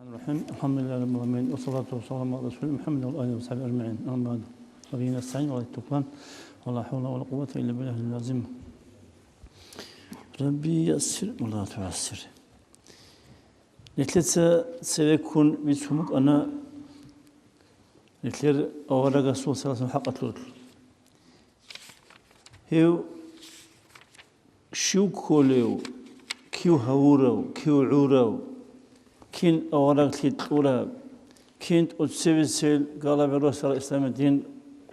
الرحيم الحمد لله رب العالمين والصلاة والسلام على رسول محمد وآله وصحبه أجمعين أما بعد فبه نستعين ولا التوفيق ولا حول ولا قوة إلا بالله اللازم ربي يسر ولا تعسر نتلت سيكون بيتسمك أنا نتلر أورا رسول صلى الله عليه وسلم حق أطلق هيو شو كوليو كيو هورو كيو عورو كين أوراق تطورا كنت أتسبسل قال بالرسول الإسلام الدين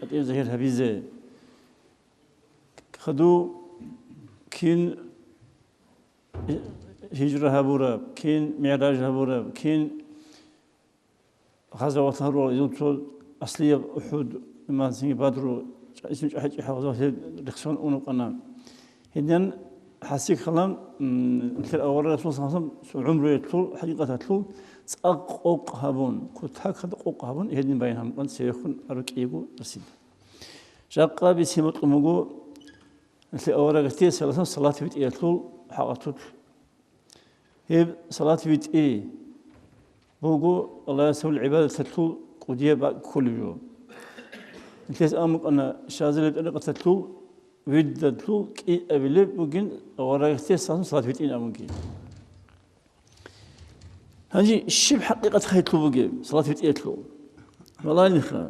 قد إزهر هبيزة خدو كين هجرة هبورا كين معراج هبورا كين غزوة هبورا يوتول أصلية أحد ما زين بدرو اسم أحد حوزات رخصان أونو قنام هدين حسيك خلام مثل أول رسول صلى الله عليه وسلم عمره يطول حقيقة يطول أق هابون كنت هكذا أق هابون يهدين بينهم من سيكون أركيبو رسيد جاء بسيمة أمجو مثل أول رجتي صلاة فيت يطول حقطول هي صلاة فيت بوجو الله يسوي العبادة تطول قدية كل يوم مثل أمك أنا شاذلة أنا قتلول ويدتلو كي أبلي بوجين ورايحتي صلاة فيتين أمونكي هذي الشيء حقيقة خيطلو بوجين صلاة فيتيتلو والله نخا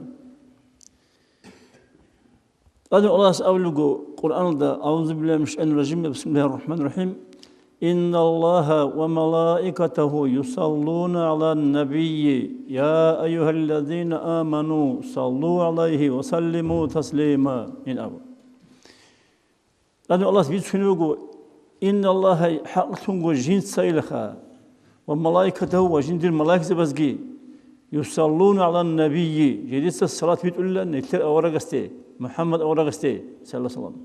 هذا الله سأقوله قرآن ده أعوذ بالله من الشيطان الرجيم بسم الله الرحمن الرحيم إن الله وملائكته يصلون على النبي يا أيها الذين آمنوا صلوا عليه وسلموا تسليما من أبو لأن الله بيتشنوجو إن الله حقتونجو جنس سيلخا وملائكته وجند الملائكة بسجي يصلون على النبي جديد الصلاة بتقول لنا نتر أورغستي محمد أورغستي صلى الله عليه وسلم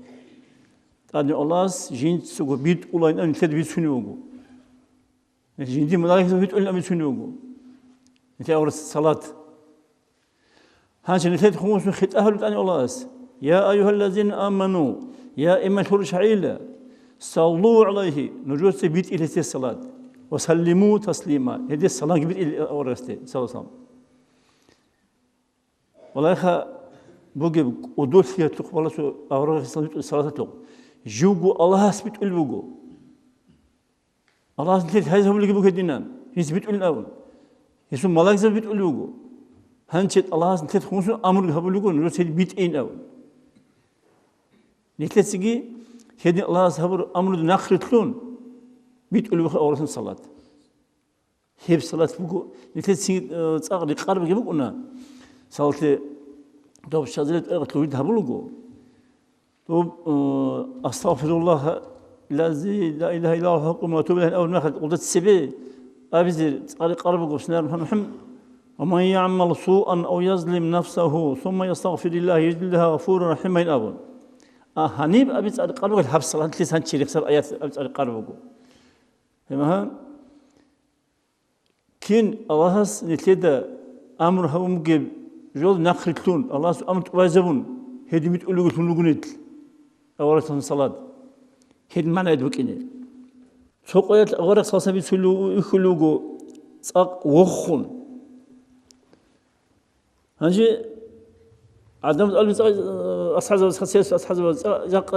لأن الله جنس سجو بيتقول إن نتر بيتشنوجو جند الملائكة بتقول لنا بيتشنوجو نتر أورغ الصلاة هانش نتر خمس من خط أهل لأن الله يا أيها الذين آمنوا يا إما شرش عيلة صلوا عليه نجوس بيت إلى الصلاة وسلموا تسليما هذه الصلاة بيت إلى أورستي صلى الله عليه وسلم والله خا بوجي ودول فيها تقبل سو أورست الصلاة تلو جوجو الله سبت البوجو الله سبت هذا هو اللي بوجي دينام يسبت الأول يسوع ملاك سبت البوجو هنشت الله سبت خمس أمر هبلوجو نجوس بيت إن أول نتلسجي هذه الله سبحانه أمر نخرطلون بيتقول له أورث الصلاة هيب صلاة بقول نتلسجي أغلى قارب جبقنا صلاة دوب شازلت أغلى هبلوجو دوب أستغفر الله الذي لا إله إلا هو حق ما توبه أول ما خد قلت السبي أبزر أغلى قارب بقول بسم الله الرحمن الرحيم ومن يعمل سوءا أو يظلم نفسه ثم يستغفر الله يجد لها غفورا رحيما أبدا هنيب أبي تسأل قاربك الحبس صلاة ليس هنشيل يكسر آيات أبي تسأل قاربك فما كين الله نتلدا أمر هو مجيب جود نخرتون الله أمر توازبون هدي متقولوا تقولوا نقولت أورث الصلاة هدي معنى يدوك إني سوقيات أورث صلاة بيسولوا يخلوجو ساق وخون هنجي عدم أصحاب جاق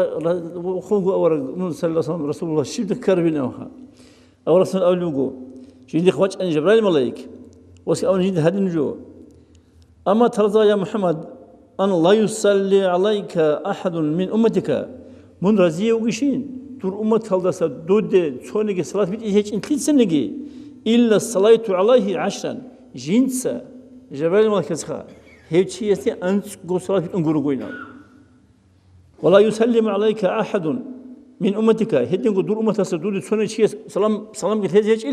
خوه أورا من صلى الله عليه وسلم رسول الله شيء ذكر بينها أورا سن أولوجو جيد إخوات أن جبرائيل الملائك وسي أول جيد هذا النجو أما ترضى يا محمد أن لا يصلي عليك أحد من أمتك من رزية وقشين تور أمة هذا دود شونك صلاة بيت إيش إن كل سنة إلا الصلاة عليه 10 جنسا جبرائيل الملائكة هيك شيء أنت قصرات أنقرقوينا ولا يسلم عليك أحد من أمتك هدين قدور أمة سدود سنة شيء سلام قلت هيك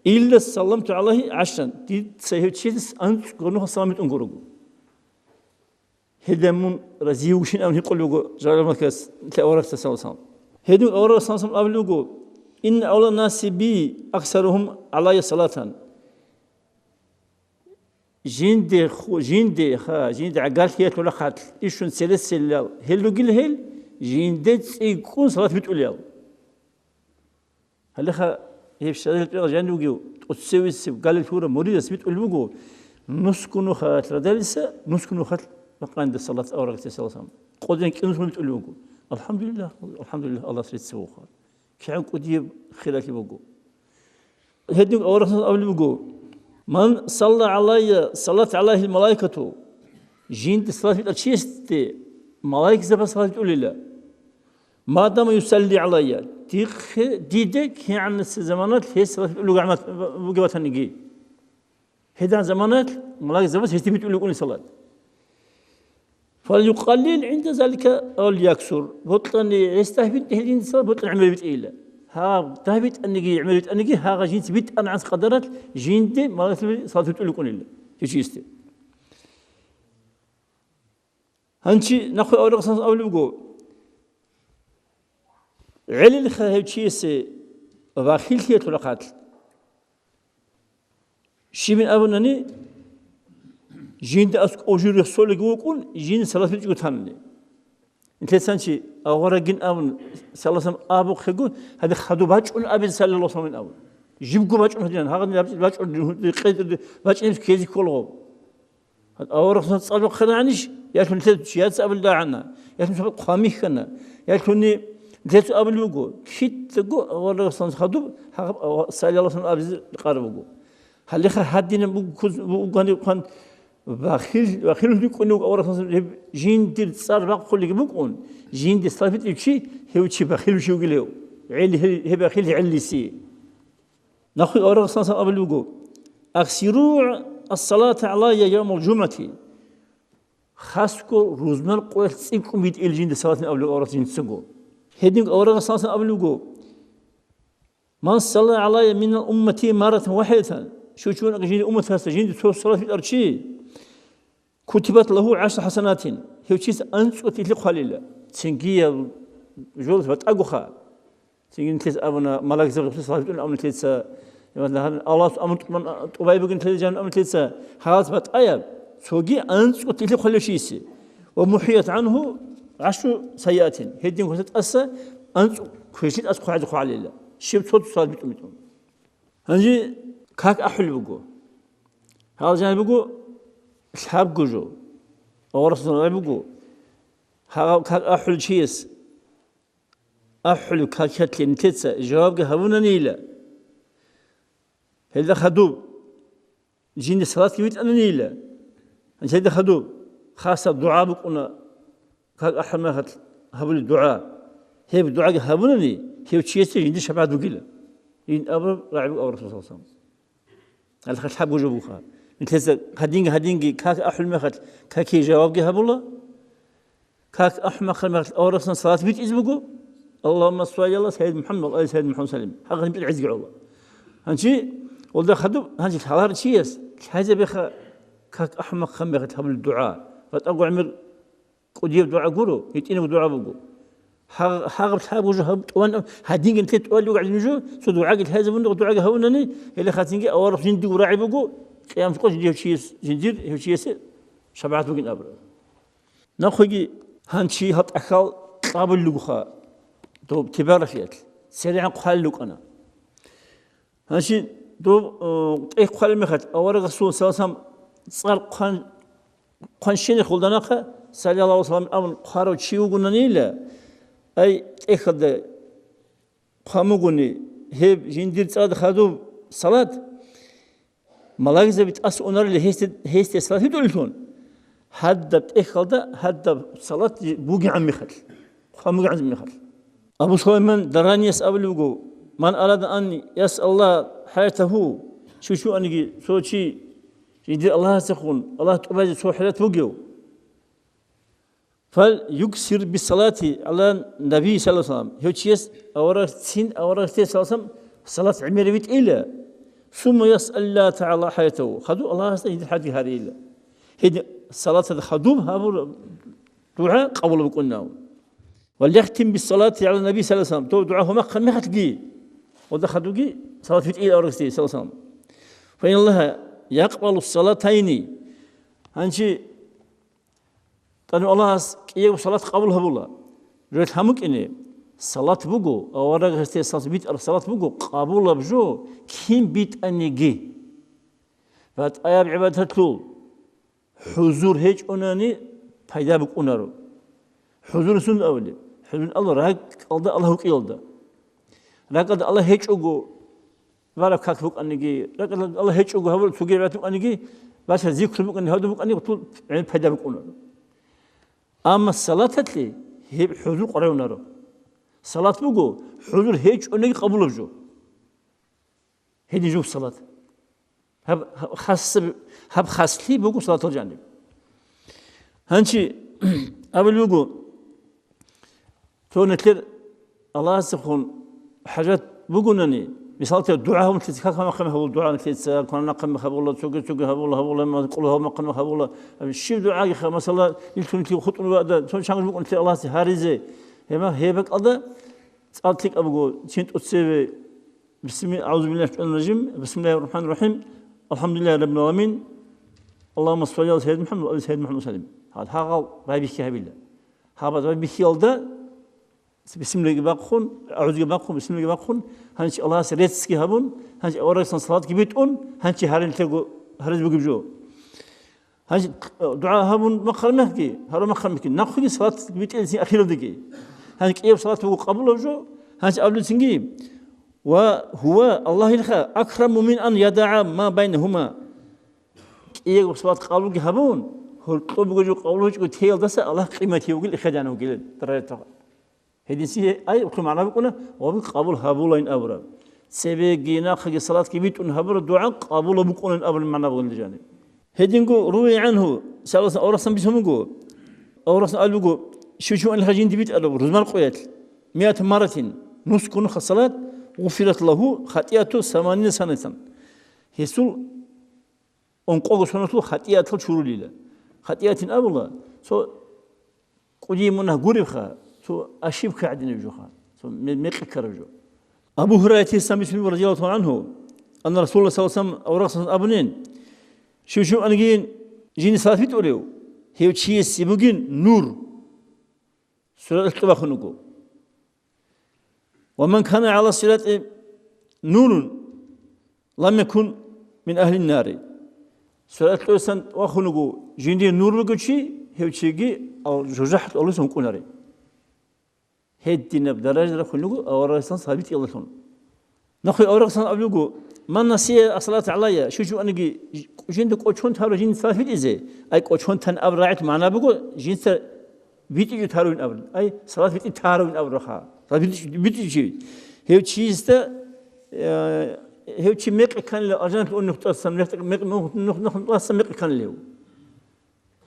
إلا سلمت عليه 10 دي سهيك شيء أنت قرنها سلامت أنقرقو هدين من رزيوشين أو يقولوا جل المكاس تأورك تسلسل هدين أورك تسلسل أبلغو إن أول الناس بي أكثرهم علي صلاة جيندي عقال هي ولا خاتل إيشون سلسل هلو قل جيندي يكون صلاة بتقول ياو هل هيف شادل تقول جانوجيو تسويس قال الفورة مريض سبيت ألوجو نسكنو خات ردالسة نسكنو خات مقاند الصلاة أورك تسلسل قدين كنوس من ألوجو الحمد لله الله سيد سوخا كعن قديب خلاك بوجو هديك أورك ألوجو من صلى علي صلاة عليه الملائكة جين الصلاة الأشيست ملائكة زبا صلاة أولي ما دام يصلي علي تيخ ديدك هي عن الزمانات هي صلاة أولي عمت بقوة النجي هذا زمانات ملائكة زبا هي أولي صلاة فليقلل عند ذلك أو ليكسر بطلن يستهبط هذه الصلاة بطلن عمل بيت إيلا ها تهبط النجي عمل بيت النجي ها جين بيت أنا عن قدرات جين دي ملائكة صلاة أولي كون إلا هيك يستي هنشي نأخذ أول قصص أول بقول علل خايف شيء وباخيل كي طلقات شيء من أبناني جين ده أسك أجور يحصل يقولون جين سلاث بيجي تاني أنت سانشي أغورا جين أبن سلاسم أبو خيجون هذا خدوا باج أن أبي سال الله سبحانه أول جيبكوا باج أن هذين هذا باج أن قيد باج أن كيزي كله هذا أغورا صار خنانيش يأكل شيء أبل دا عنا يأكل شيء قامي خنا يأكلني ذات أبل يقول كيت تقول أغورا صار خدوا سال الله سبحانه أبي قاربوا هل يخ هادين بقول كان باخيل يكون أغورا جين دير صار بقول لك بقول جين دي صار في شيء هو شيء باخيل شو يقوله عيل هي باخيل علي سي نأخذ أغورا صار أبل يقول أكسروا الصلاة على يوم الجمعة خاصكو روزمر قوي تسيبكم بيت الجين دي صلاة أبل أغورا جين تسقو هديك أغورا صلاة أبل يقول من صلى علي من أمتي مرة واحدة شو أجين أمتها سجين دي صلاة في الأرشي كتبت له 10 حسنات هي شيء أنت وتطلق خليلا تنجية جولة بتأجوخا تنجي تلس أبنا ملاك زبط في صلاة الأمر تلس مثلا الله أمر طبعا بقول تلس جان أمر تلس هذا بتأيب سوجي أنت وتطلق خليل شيء ومحيت عنه 10 سيئات هدين كنت أسا أنت كويسيت أسقط على خليلا شيء صوت صلاة بتأمتهم هنجي كاك أحل بقول هذا جانب بقول شاب جوجو ورسول الله بقول ها كاك أحل شيء أحل كاكت لنتسا جواب جهونا نيلا هذا خدوب جين الصلاة كبيت أنا نيلا هذا خدوب خاصة الدعاء بقولنا كاك أحل ما خد هبل الدعاء هي بالدعاء جهونا ني هي شيء جين شباب بقيله ين أمر رعب أو رسول الله صلى الله عليه وسلم هل خد حب وجوبه خا مثل هدينجي كاك أحل ما خد كاكي جواب جهب الله كاك أحمق ما خد أو رسول صلاة بيت إزبقه اللهم صل على سيد محمد آل سيد محمد سلم حقا بيت عزق الله هنشي وده خدوا هنشي حوار شيء هذا بخ كاك أحمق خم خد حبل الدعاء فتأقو عمر قدير دعاء قولوا يتينه دعاء بقول حاغب حاب وجه وان هادين انت تقول وقاعد نجو سو دعاء هذا من دعاء هونني اللي خاتينجي او جندي وراعي بقول قيام تقول دي شيء جندير هي شيء شبعت بقين ابر ناخذي هانشي هات اخال قابل لغخا دو تبارفيت سريع قال لك انا هانشي دو اي قال مخت او رسول صلى الله عليه وسلم صار قان شيء خلدناخ صلى الله عليه وسلم امن قارو شيو قلنا أي إخذ قاموغني هب جندير صلاة خادو صلاة ملاحظة بتأس أنار اللي هيست صلاة يدولون هذا بتأخذ هذا صلاة بوجي عم يخل قاموغ عم يخل أبو سليمان دراني يسأل له من أراد أن يسأل الله حياته شو أني سوتشي جندير الله سخون الله تبارك سوحلت بوجيو فليكسر بالصلاة على النبي صلى الله عليه وسلم هو شيء أورا سين أورا صلى الله عليه وسلم صلاة عمير بيت إلا ثم يسأل الله تعالى حياته خدوا الله يستجيب الحديث هذه إلا هذه الصلاة خدوم هذا دعاء قبل بقولنا وليختم بالصلاة على النبي صلى الله عليه وسلم تو دعاءه ما خدقي وده خدوقي صلاة بيت إلا أورا صلى الله عليه وسلم فإن الله يقبل الصلاتين هنشي قالوا الله كي صلاة قبلها بالله ريت همك إني صلاة بقو أورق هستي صلاة بيت صلاة بقو قبول بجو كيم بيت أنيجي فات أياب عبادة تلول حضور هيج أناني فايدة بك أنارو حضور سن أولي حضور الله راك الله هو كيلدا راك الله هيج أجو ولا كاك بك أنيجي راك الله هيج أجو هول سجى بك أنيجي بس ذكر بك أني هذا بك أني طول يعني فايدة بك أنارو أما الصلاة تلي هي حضور قرية أنارو صلاة بقو حضور هيج أنيجي قبول بجو هدي جو الصلاة هب خاص لي بقو صلاة الجانب هنشي قبل بقو تو نتلر الله سبحان حاجات بقولني مثال الدعاء هم تلك كم قم هو الدعاء نتلت كنا قم هو الله سوق هو الله ما قوله ما قم هو الله الشيء دعاء مثلا يمكن تلي خطوة بعد شو شغل بقول نتلر الله سهاريزه هما هيبك الله أتلك أبغو تنت أتسوي بسم الله أعوذ بالله من الرجيم بسم الله الرحمن الرحيم الحمد لله رب العالمين اللهم صل على سيدنا محمد وعلى سيدنا محمد وسلم هذا قال ربي كه بالله هذا ربي كيالده بسم الله بقون أعوذ بقون بسم الله بقون هنش الله سريتسكي هبون هنش أورسان صلاة كبيتون هنش هارين تلقو هرز بجو هنش دعاء هبون مقرمه كي هرو مقرمه كي نأخذ صلاة كبيت إنسان أخير دقي هنش كيف صلاة بقو قبل وجو هنش أول سنجي وهو الله يلخا أكرم من أن يدع ما بينهما إيه صلاة قبل هبون هو طلب جو قبله جو تيل دسا الله قيمته يقول إخدانه يقول ترى هذه سي أي وكل معنا بقولنا وابن قبول هابولين أبرا سبب جينا خج صلاة كبيت أن هبر الدعاء قبول بقولن أبرا معنا بقول الجانب هذين جو روي عنه سألنا أورسنا بيسهم جو أورسنا قالوا جو شو أن الخجين تبيت ألو رزمان قويت 100 مرة نص كون خصلات غفرت له خطيئته 80 سنة يسول أنقذ سنته خطيئته شروليلا خطيئة أبلا سو قديم منه غريبها سو أشيب كعدين الجوخان سو ميق كرجو أبو هريرة سمع بن رضي الله عنه أن رسول الله صلى الله عليه وسلم أو رأس أبنين شو أنجين جين صافي تقولوا هي شيء سيبوجين نور سورة الطبخ ومن كان على صراط نور لم يكن من أهل النار سورة الطبخ وخنقو جين نور بقولشي هي شيء أو جوجحت الله سون كوناري هدينا بدرجة خلوجو أو رأسان ثابت الله كون نخوي أو رأسان أبلوجو ما نسي الصلاة عليا شو أنجي جندك أشون ثارو جند ثابت إزاي أي أشون تن أبرعت معنا بقول جند بيتي يثارون أبر أي صلاة بيتي ثارون أبرها صلاة بيتي شيء هي شيء است هي شيء ميق كان له أرجانك أن نقطة سميت ميق نقطة سميق كان له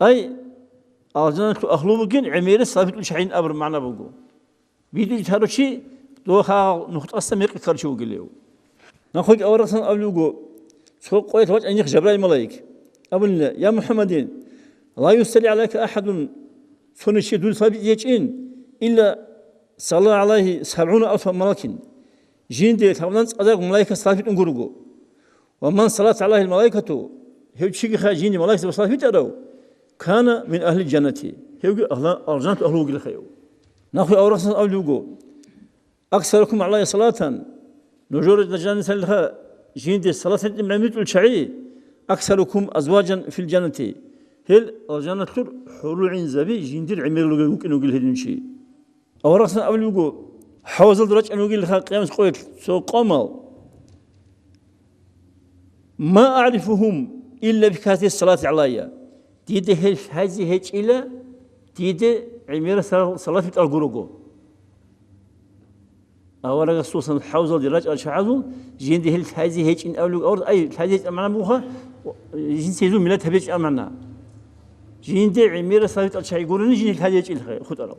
أي أرجانك أخلوه جن عمير ثابت الشعين أبر معنا بقول بيدي يثارو شيء دوها نقطة سميق كان شو قليو نخوي أورثنا أبلوجو سوق قويت وجه أنيخ جبرائيل ملاك أبن يا محمدين لا يصلي عليك أحد سنة شيء دون ثابت يجين إلا صلى عليه 70,000 ملاك جين دي ثمانية أزاق ملاك ثابت نقولو ومن صلت عليه الملائكة هو شيء خاجين ملاك ثابت أرو كان من أهل الجنة هو أهل الجنة أهل وجل خيو نخوي أورثنا أبلوجو أكثركم عليه صلاة نجور الجنة لها جين دي الصلاة معميت الشعي أكثركم أزواجا في الجنة هل الجنة حور عين زبي جين دي العمير اللي ممكن نقول هذا الشيء أو رأسنا أول يقول حوز الدرج أن يقول لها قيام قويت سو قامل ما أعرفهم إلا بكثرة الصلاة عليا تيجي هذه هيج إلى تيجي عمير صلاة في الجروجو أولا خصوصا حوزة الدرج الشعازو جين دي هذه هيج إن أول أو أي هذه أمانة بوها جين سيزو ملات هبيج أمانة جين دي عمير صلاة الشعي يقولون جين هذه هيج إلها خد أرو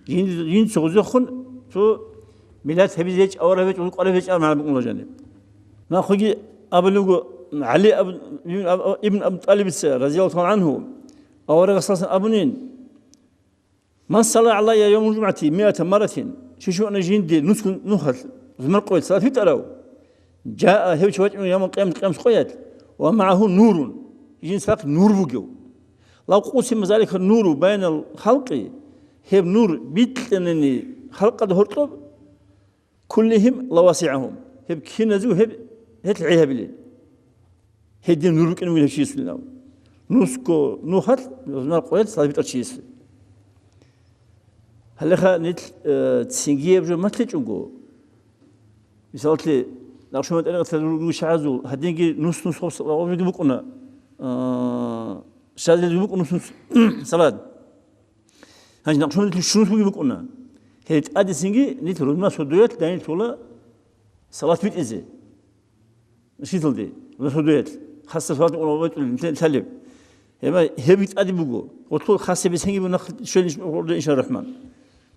جين سوزو خن شو ملات هبيج هيج أو هبيج أو قريب هيج أمانة بقول جانب نأخذ أبلغ علي ابن أبي طالب رضي الله عنه أولا خصوصا أبنين من صلى علي يوم الجمعة 100 مرة شو أنا جندي نسكن نخل زمر قويت صلاة ترى جاء هو شوية يوم القيامة قويت ومعه نور جن ساق نور بجو لو قسم ذلك النور بين الخلق هب نور بيتلنني خلق هرطب كلهم لواسعهم هب كنزو هب هتلعيها بالليل هدي نورك إنه ولا شيء سلنا نسكو نوخت نار قويت صار شيء سل هلا خا نت تسنجيه بجو ما تلجوجو مثالتي نقشومت أنا تلوش عزو هدينجي نص خبص أو يجيبوك أنا شاد يجيبوك نص سلاد هاي نقشومت شنو يجيبوك أنا هيت أدي سنجي نت رزما سوديات داين تولا صلاة بيت إزاي مش يطلدي رزما سوديات خاصة صلاة أولويات التلب هما هبيت أدي بوجو وطول خاصة بسنجي بنخ شو إن شاء الرحمن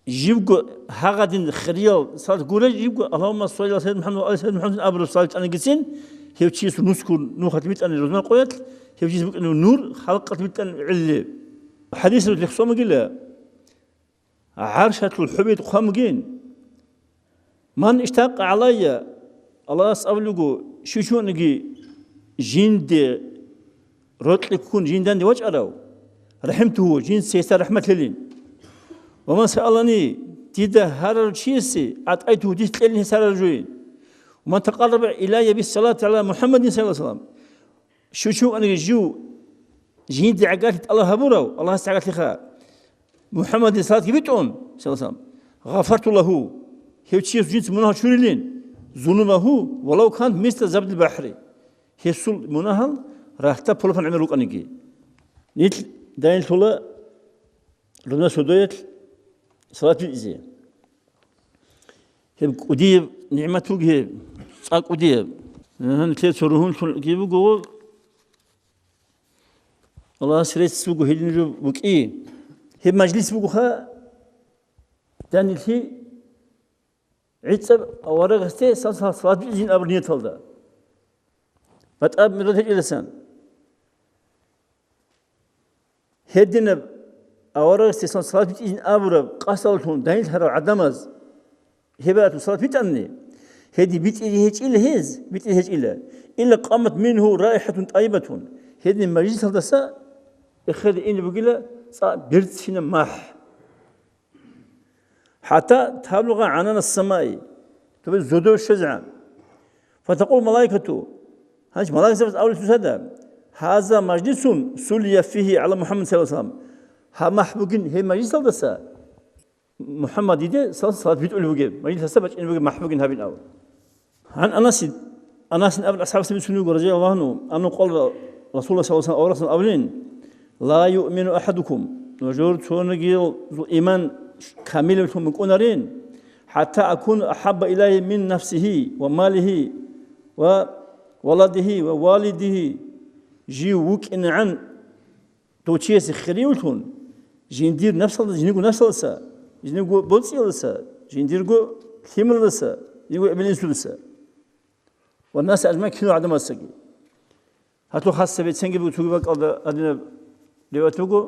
يجيبوا هاغدين خريال صار قولة يجيبوا اللهم صل على سيدنا محمد وعلى سيدنا محمد أبرز صلاة أنا قسين هي تشيس نسكون نوخت بيت أنا رزمان قويت هي تشيس إنه نور خلقت بيت أنا علة حديث اللي خصوم قلة عرشة الحبيت خامجين من اشتاق علي الله أسألوجو شو نجي جند رتل يكون جندان دي وجه أراو رحمته جند سيسر رحمة لين ومن سألني تيدا هذا الشيء أتيته تسألني سأل الرجوين ومن تقرب إلي بالصلاة على محمد صلى الله عليه وسلم شو أنا جو جند عقالت الله هبورو الله استعقلت لخا محمد صلى الله عليه وسلم غفرت له هي شيء جنس منها شورلين ذنوبه ولو كان مثل زبد البحر هي سل منها راح تبلغ عن عمرك أنيجي نيت داين تولا لنا سوديت صلاة الإزاء هب قديم نعمته هي صاق قديم هن ثلاث شهورهن كيبو جو الله سريت سوق هيدن جو بقي هب مجلس بوخا دانيل هي عتب أورق هستي صلاة الإزاء أبرنية تلدا فتأب مرده إلسان هدنا أورق استثناء صلاة بيتين أبورا قصالتون دايل هرا عدمز هبات صلاة بيتاني هدي بيت هيج إلا هز بيت هيج إلا قامت منه رائحة طيبة هدي مجلس هذا سا إخذ إني بقيله صار برد فينا ماح حتى تبلغ عنان السماء تبي زودو الشجعة فتقول ملائكته هاج ملائكة أول تسدى هذا مجلس سلي فيه على محمد صلى الله عليه وسلم ها محبوبين هي مجلس هذا محمد يدي صلاة بيت أولوجي مجلس سبج إنه محبوبين هابين أول عن أناس أبن أصحاب سبيل سنوك رضي الله عنه أنه قال رسول الله صلى الله عليه وسلم أورثنا أولين لا يؤمن أحدكم وجور تونجيل إيمان كامل من كونارين حتى أكون أحب إليه من نفسه وماله وولده ووالده جيوك إن عن توتشيس خريولتون جندير نفس الله جندير نفس الله جندير بولسي الله جندير ثمر الله جندير ابن الله والناس أجمع كانوا عدم السجي هاتو خاصة بتسنجي بتوجي بق أدنى لواتوجو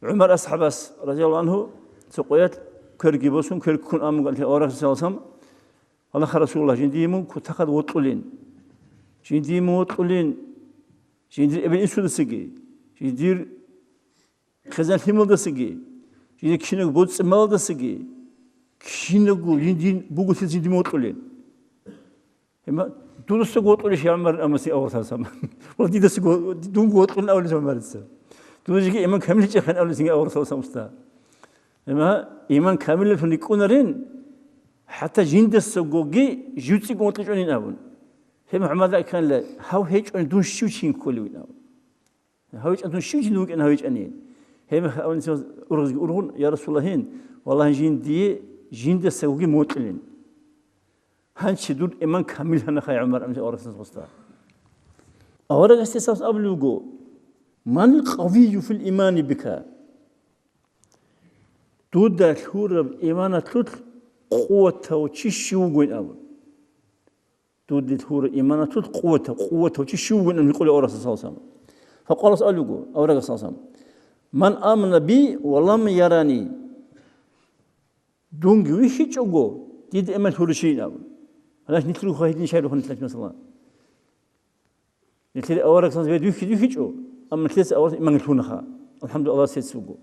عمر أصحابس رضي الله عنه سقيت كرجي بسون كركون أم قال أورث سلسم الله رسول الله جنديمون كتاخد وطولين جنديمون وطولين جندير ابن الله جندير خزان ثمر الله جندير كشنو بوت سمال الله كشنو جندير بوجو جندير وطولين هما دونس قوت ولا شيء عمر أمسي أول سلسم ولا دي دس قوت دون قوت ولا أول سلسم مرسل دونس كي إيمان كامل يجي أول سلسم أول سلسم مستا هما إيمان كامل فني كونرين حتى جند السجوجي جوتي قوت لجونين أول هم عمدا كان لا هاو هيج أن دون شوشين كلوين أول هاو هيج أن دون شوشين دوك أن هاو هيج أنين هم أول سلسم أرغون يا رسول الله هين والله جند السجوجي موتلين هنش دول إيمان كامل هنا خي عمر أمس أورث الغسطة. أورث استساس أبلغو من القوي في الإيمان بك. تود الحور إيمان تود قوة وتشيشو وين أول. تود الحور إيمان تود قوة وتشيشو وين من يقول أورث الصوصام. فقال أبلغو أورث الصوصام من آمن بي ولم يراني دونج ويشيج أوجو تيد إيمان حور شيء أول. علاش نتلو خايدين شايلو خنتلك مثلا نتلي أورك صنع دوخي جو أما نتلي أورك ما نتلو نخا الحمد لله سيد سوقو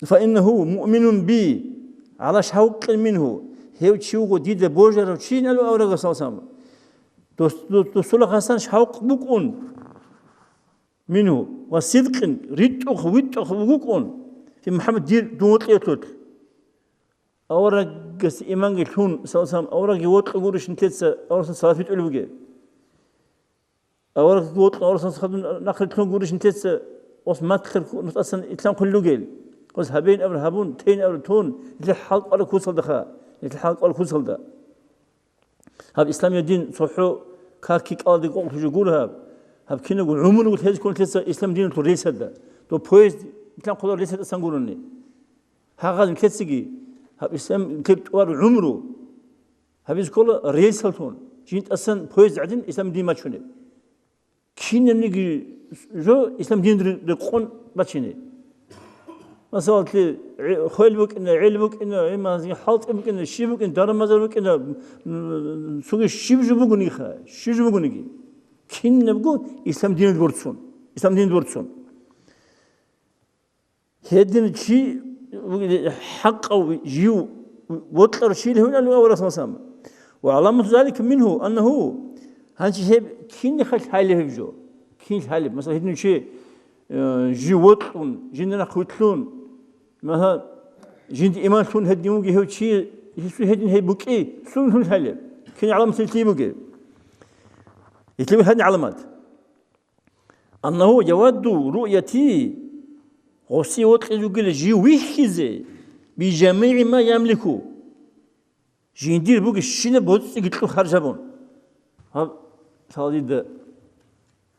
فإنه مؤمن بي على شوق منه هيو تشيوغو ديدا بوجر تشين ألو أورغ صلى دوستولا خاصان شوق بكون منه وصدق ريتوخ ويتوخ بكون في محمد دير دوت يطلت أورغ إيمان جلون صلى الله عليه وسلم أورغ يوت قبورش نتيسا أورغ صلاة في تقلبه أورغ يوت أورغ صلاة نقل تلون قبورش نتيسا وص ما تخل نتأصلا إسلام كله جيل وص هبين أبر هبون تين أبر تون الحلق على كوسل دخا الحلق على كوسل ده هاب إسلام الدين صحو كاكيك أرض قول تجولها هاب كنا نقول عمره قلت هذا كل تيسا إسلام دين تو ريس هذا تو بويز إسلام خدا ريس هذا سانقولني هذا كتسجي هاب إسلام كبت وار عمره هاب يسكول ريس هالتون جينت أصلا بويز عدين إسلام دين ما تشونه كنا نيجي جو إسلام دين رقون ما تشينه مثلا خيلبك إنه علبك إنه إما حالت إمك إنه شيبك إنه دار مزارك إنه سوق الشيب جو بقولي خا شيب جو بقولي كنا بقول إسلام دين الورثون إسلام دين الورثون هذا الشيء حق أو جيو وطلع شيء هنا اللي أول رسول الله وعلامة ذلك منه أنه هنشي هب كنا خل حاله جو كين حاله مثلا هذا الشيء جيو وطلون جينا نخوتلون ما ها جند إيمان ثون هدي موجي هو شيء يسوي هدي هي بوكي ثون ثون حاله كنا علامة تلتي موجي يتلو هذه علامات أنه يود رؤيتي غسي وطلع يقول جي ويحكي بجميع ما يملكه جندير بوك الشنة بوتس يقتلوا خارجابون ها ثالث ده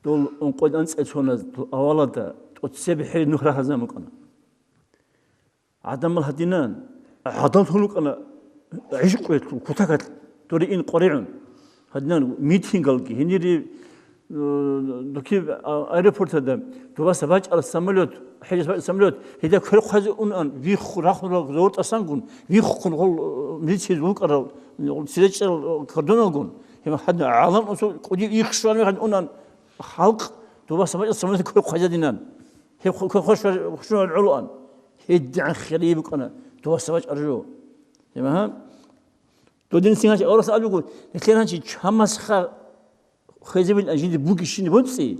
دول انقد أنس أتونا أولا ده تسبح النخرة هذا مكانه عدم الهدينان عدم خلق أنا عشق كتاكت تريين قريعون هدنان ميتين قالك هنيري دوكي ايربورت هذا دوبا سباج على السملوت حاجه سباج السملوت هذا كل حاجه ان ويخ راح زورت اسانكون ويخ كل ميتي زوق على سيدج كردونغون هم حد عالم قدي يخشون ان خلق دوبا سباج السملوت كل حاجه دينان هي خوش شنو العلوان يدعي خريبك انا دوبا سباج ارجو تمام تودين سيناش أورس أبيكو لكن هنشي شمس خا خزيبين أجند بوكيشين بودسي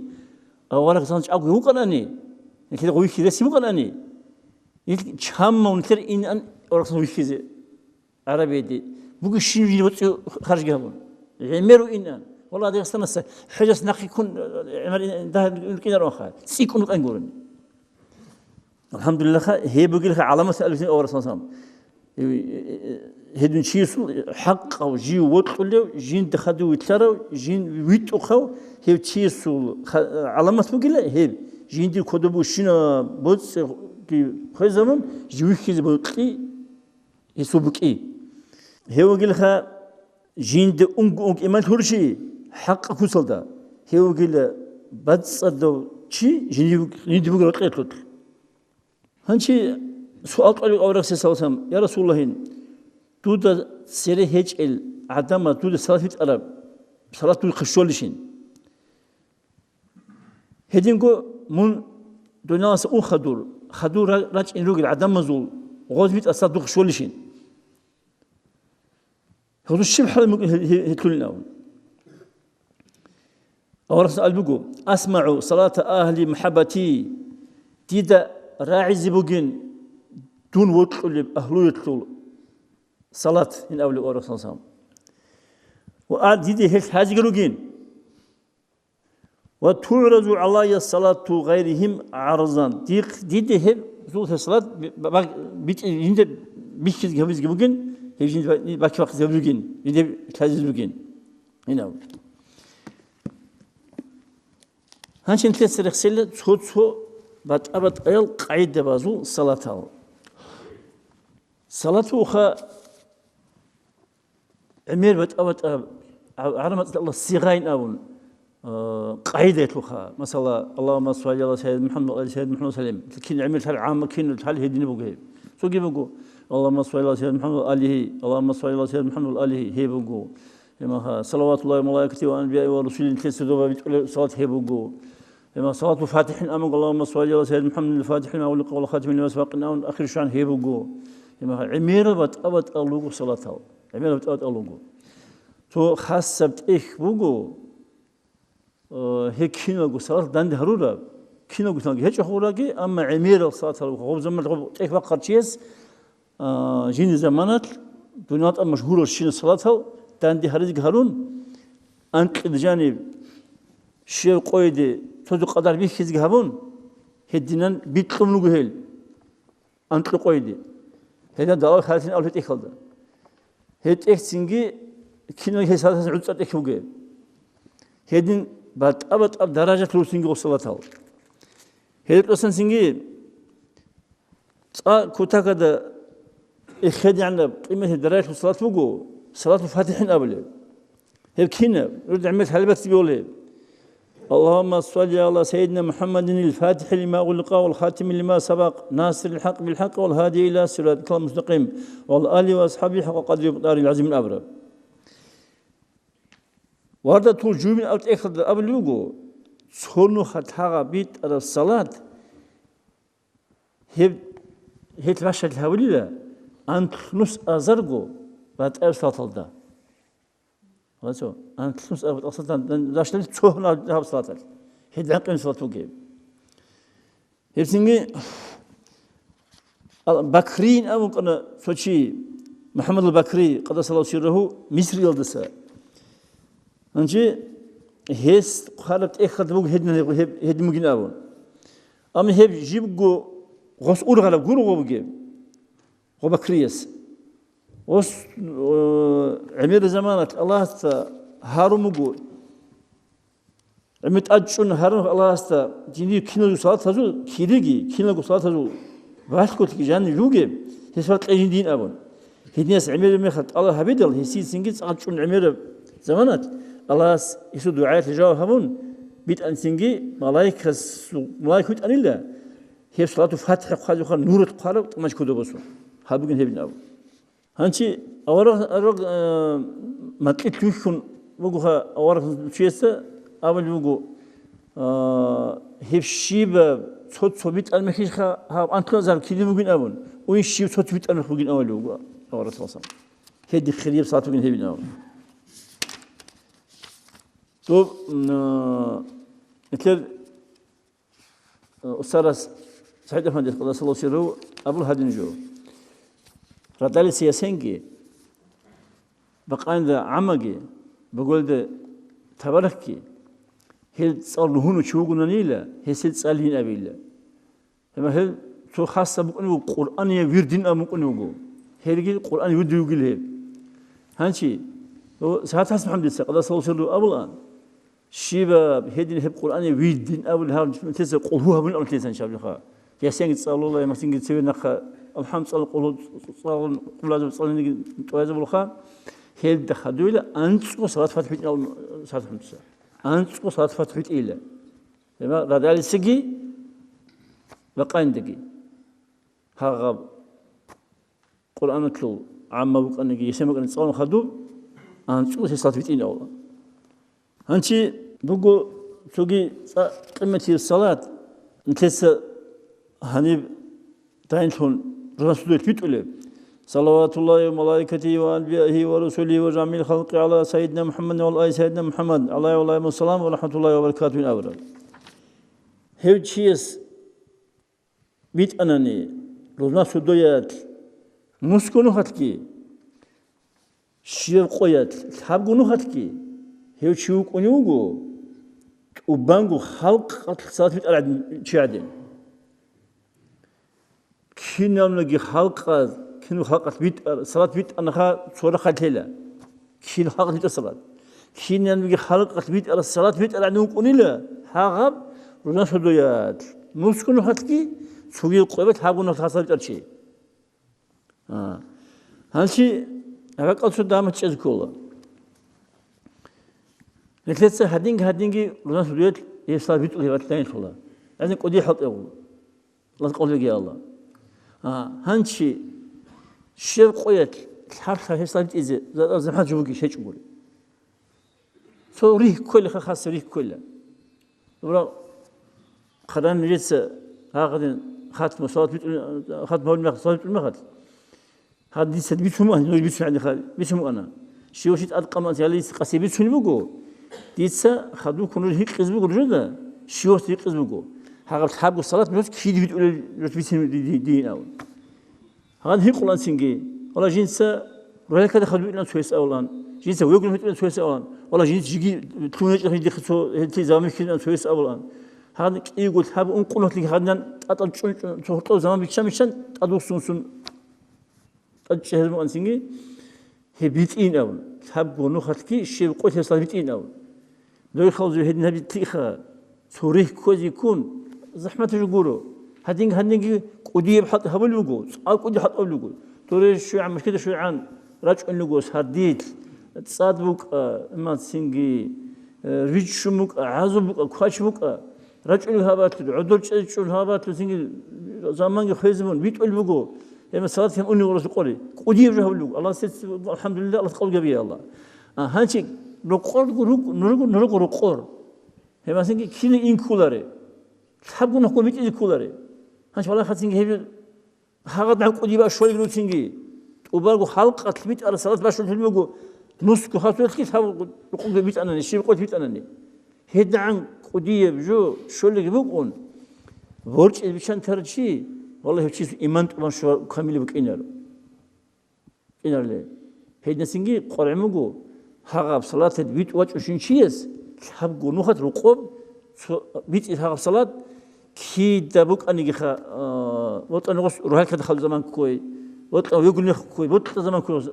أولا كسانش أقول هو كناني لكن قوي كذا سيبو كناني يك شام مونتر إن أن أورس قوي كذا عربي دي بوكيشين يجي بودسي خارج جابون عمرو إن والله ده استنى حجز نقي يكون عمر ده كذا روخا سيكون كأنقولني الحمد لله هي بقول لك علامة ألفين أورس صام هدون شيء حق أو جي وطلوا جين دخلوا ويتلروا جين ويتوخوا هي شيء علامة بقولة هي جين دي كودبو شنا بوتس في خزانون جوي كيز بوتلي يسوبكي هي بقولها جين دي أنق إيمان هرشي حق كوسل ده هي بقولة بدس أدو شيء جين دي بقولة قيتلت هنشي سؤال قالوا أورك سلسلة يا رسول الله تودا سيره هيج عدم تودا صلاة في العرب صلاة تودا خشولشين هدينكو من دنياس أون خدور راج إن رجل عدم مزول غاز بيت أصلاة تودا خشولشين هذا الشيء حال ممكن هتلنا أورك سأل بقو أسمع صلاة أهل محبتي تيدا راعي زبوجين دون وطل أهلو يطلو صلاة إن أولي أورك صلى الله عليه وسلم وقال ديدي هيك هاجي قلوجين وتعرض علي الصلاة غيرهم عرضا ديدي هيك زوجة الصلاة بيت جند بيشكل جهوز جبوجين هي جند باكي وقت جبوجين ديدي هاجي جبوجين هنا هنشين تلسر خسلة تسو بعد أبد أيل قاعدة بازو صلاة صلاة أخا عمير بتأوت عرمت الله الصيغين أون قاعدة أخا مثلا اللهم صل على سيدنا محمد وعلى سيدنا محمد وسلم لكن عمل هال عام كين هال هدين بوجه سو جيبوجو اللهم صل على سيدنا محمد وآله اللهم صل على سيدنا محمد وآله هي بوجو لما صلوات الله وملائكته وأنبياء ورسوله تسدوا بتقول صلاة هي بوجو إما صلاة الفاتحين أمك اللهم صل على سيدنا محمد الفاتح لما أغلق والخاتم لما سبق إن آخر شان هيبوجو إما عميرة بتأبد ألوجو صلاته عميرة بتأبد ألوجو تو خاصة بتأخ بوجو هيك كينو صلاة دند هرولا كينو قلت لك هيك هوراجي أما عميرة صلاة هو زمان تأخ وقت شيء جين زمانات دنيات مشهورة شين صلاته دند هريج هرون أنك الجانب شيء قيدي çocuk kadar bir kez gavun hedinen bitlumlu gühel antlı koydu heden dağ halini alıp ekaldı het eksingi kino hesasız uçat ekhuge hedin bat abat daraja tursingi osalat al hedin osan singi kutakada اخد يعني قيمه الدرجه في الصلاه فوقه صلاه الفاتحين قبل هيك هنا رد عملت هلبت بيقول اللهم صل على سيدنا محمد الفاتح لما أغلق والخاتم لما سبق ناصر الحق بالحق والهادي إلى صراطك المستقيم والآل وأصحابه حق قدر ومقدار العظيم الأبرار. وارد طول جوبين أو تأخذ أبلغو صونو خطها بيت على الصلاة هي تباشر الهوليلة أنت نص أزرقو بعد أرسل صلاة خلاصو أنت تلمس أصلاً داشتني تشوفنا هذا صلاة هيد عقل صلاة وجيب هيبسينجي بكرين أو كنا سوتشي محمد البكري قدس الله سره مصري يلدسا أنجي هيس خالد إخد بوج هيد ممكن أبون أما هيب جيبجو غص أور غلب غورو بوجيب هو بكريس وس عمير زمانك الله است هارمجو عمت أجشون هارم الله است جيني كينو صلاة تزو كيرجي كينو صلاة تزو واسكت كيجان يوجي هسفت أجين دين أبون هديناس عمير مخت الله هبيدل هسي سنجت أجشون عمير زمانك الله يسود دعاء تجاه همون بيت أن سنجي ملاك أن الله هي صلاة فتح خالد خال نور القارب مش كده بسوا هابوجن هبين أبو هانشي أورا ما تلتوشون بقولها أورا شيء أول بقول هفشيب صوت صبيت المخيش ها أنتظر زار كذي بقول أبون وين شيب صوت صبيت المخيش بقول أول بقول أورا توصل هدي خليه بصوت بقول هبين أبون تو مثل أستاذ سعيد أحمد قدس الله سره أبو الهادي جو ردالي سياسينجي بقى ذا عمجي بقول ذا تباركي هل صار لهونو شوقنا نيلا هل صالين أبيلا هما هل شو خاصة بقولوا القرآن يوردين أم بقولوا هل يجي القرآن يود يقول هي هانشي ساعات حسب محمد قدس الله سره أبو الآن شيبة هدين هب القرآن يوردين أول هذا تيسا قلوها من أول تيسا إن شاء الله ياسين صلى الله عليه وسلم تسوي نخ الحمد صلى الله عليه وسلم توازن بالخا هل دخلوا إلى أنت صلاة فتح إلى صلاة خمسة أنت صلاة فتح إلى لما رجال سجي بقين دقي هذا قرآن كله عام بقى نجي يسمى قرآن صلاة خدو أنت صلاة فتح إلى الله هنشي بقول شوقي قمة الصلاة نتلس هنيب تاينشون رسول الله صلوات الله وملائكته وأنبيائه ورسله وجميع الخلق على سيدنا محمد وعلى سيدنا محمد عليه السلام ورحمة الله وبركاته من أبرار هيد شيء بيت أناني روزنا سوديات مسكونو هاتكي شيء قويات حبونو هاتكي هيد شيء كونيوغو وبانغو خلق صلاة بيت أراد شعدين كينام لقي خلق كينو خلق بيت صلاة بيت أنا خا صورة خاتلة كين خلق بيت الصلاة كينام لقي خلق بيت الصلاة بيت أراد نوكونيلا هاغب رونا سوديات مسكونو هاتكي سوي قويت هاغونو تصل بيت أرشي هالشي هذا قال شو دامت شذكولا نتلسه هدينجي رونا سوديات يصلاة بيت اللي بتلاقين صلاة لازم قدي حط يقول الله تقول لك يا الله هانشي شيء قويت الحرف هيصلت إذا زمان جوجي شيء تقول سو ريح كله خاص ريح كله ورا خلنا نجلس هاخذ خاتم صلاة خاتم هول المخ صلاة المخ هذا دي سد بيتهم أنا نقول بيتهم عندي خالد بيتهم أنا شو شيء أدقى ما تيالي قصي بيتهم بقو ديسا خدوا كونوا هيك قزبوا رجلا شو هيك قزبوا هذا الحب والصلاة بس كيد بتقول بيتهم دي أول هذا هيك قلنا سنجي والله جنسا ولا كذا خدوا لنا سويس أولان جنسا ويقولوا مثلنا سويس أولان والله جنس جي تلونج هيك خسو هتي زامي كذا سويس أولان هذا يقول حب أنقلنا لك هذا أطلع شو زمان بيشان أدوسون الشهر مؤنسيني هي بيتين أول حب ونخت كي الشيء قوت هي صار بيتين أول لو يخلصوا هدنا بتيخا سوريه كوز يكون زحمة يقولوا هدين قديم حط هبل يقول قديم حط أول يقول توري شو عم كده شو عن رجع النجوس هديت تصادبك ما تسينجي ريج شمك عازبك كواشبك رجع الهابات عدل شو الهابات تسينجي زمان يخزمون بيت البقو لما صلاة هم أني ورسول قولي قديم جهه اللوج الله سيد الحمد لله الله تقول جبيه الله هانشي رقور نرق رقور هم مثلاً كيل إن كولاري تحبون نقول بيت إن كولاري هانش والله خاتين هي هذا نحن قديم أشوي لو تيجي وبرضو حلقة بيت على صلاة باشون تلمجو نص كخاطر كيس هذا رقور بيت أنا نشيب قلت بيت أنا هيدا عن قديم جو شو اللي يبغون ورج بيشان ترجي والله هو شيء إيمان طبعا شو كامل بكينارو كينار ليه هيدا سنجي قرعمجو هاغب صلاة بيت واج وشين شيء حبقو نخت رقوب بيت هاغب صلاة كي دبوك أني جخا وط أنا قص روح كده خل زمان كوي وط يقول لي كوي وط زمان كوي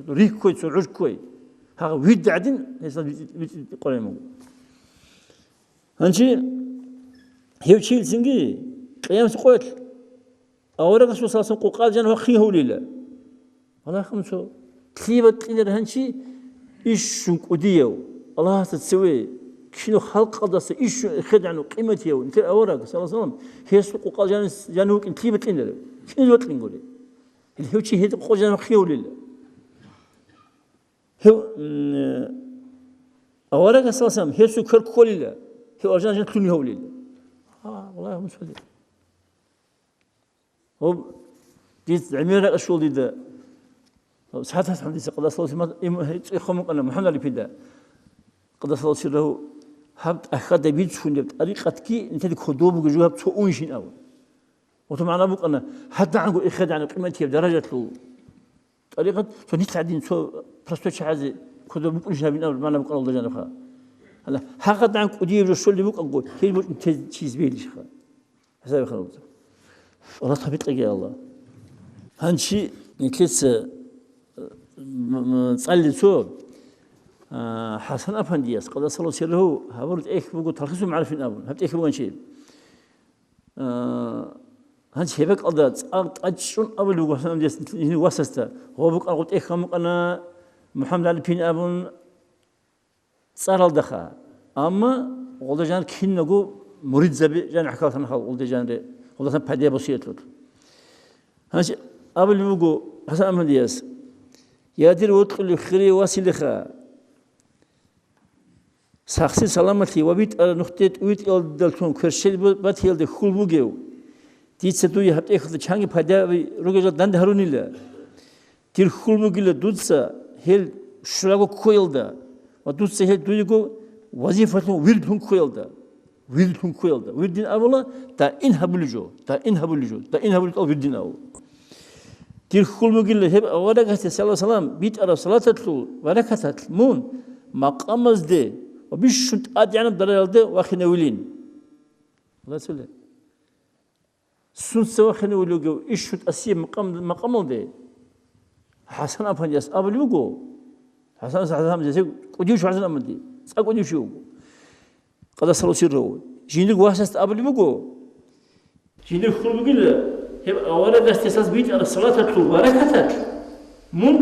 ريك كوي سرعج كوي هاغب ويد عدين هي بيت قرعمجو هنشي هيو شيء سنجي قيام سقوط أورا رسول صلى الله عليه وسلم قال جن وخيه لله الله خمسه كليبة إلى هنشي إيش قديو الله تتسوي كشنو خلق قدس إيش خدعنو قيمته أنت أورا صلى الله عليه وسلم هي سوق قال جن كليبة إلى شنو الوقت نقوله اللي هو شيء هذا قال جن وخيه لله هو أورا صلى الله عليه وسلم هي سوق كل لله هو أرجع جن كل هو لله والله مسؤول هو جيت عميرة أشول ديدا ساعتها الحمد لله قد صلوا ما يخمق أنا محمد علي فدا قد صلوا سره هبت أخذ بيت شون جبت طريقة كي أنت الخدوم وجوها بتسوون شيء أول وتمعنا بق أنا حتى عنقو إخذ عن قيمتي بدرجة له طريقة فنيت عدين سو برستوش عزي خدوم بقول شيء من أول معنا بق الله جل خا هلا هاخد عنك أدير الشول اللي بق أقول هي بق أنت شيء بيلش خا حساب خلاص والله طبيعي يا الله هنشي نكلس تصلي سوق حسن أفندياس قد صلوا سره هبرت إيه بقول ترخصوا معرفين أبون هبت إيه بقول شيء هنشي هبك قدرت أجشون أول بقول حسن أفندياس هنا واسسته هو بقول قلت إيه خم أنا محمد علي بن أبون صار الدخا أما قلت جان كين نقول مريد زبي جان حكاية أنا قلت جان والله سام بديه بسيط له هنش قبل يوجو حسن أمدياس يادير وتقول خيري واسيل خا ساخسي سلامتي وبيت نقطة ويت يالدلتون كرشيل بات يالد خول بوجيو تيت ستوي هبت إخذ شانغي بديه رجع دند هروني له تير خول بوجيل دودسا هيل شراغو كويلدا ودودسا هيل دويجو وظيفته ويلدهم كويلدا ويلدهم كويلدا ويلدين أولا تا إن هبلجو أو ويلدين أو تير خول بوجيل هب أولا كهت صلى الله عليه وسلم بيت على صلاة تلو وركعت مون مقام ده وبيشنت أديان بدرجة ده وخنا ولين الله سلّى سن سوا خنا ولوجو إيشنت أسيء مقام ده حسن أفنجاس أبلوجو حسن سعدهم جزء قديش حسن أمدي سأقول شو قد صلوا سره جينك واسست أبلوجو جينك خل بقول هب أولا دستيساس بيت على الصلاة تلو وركعت مون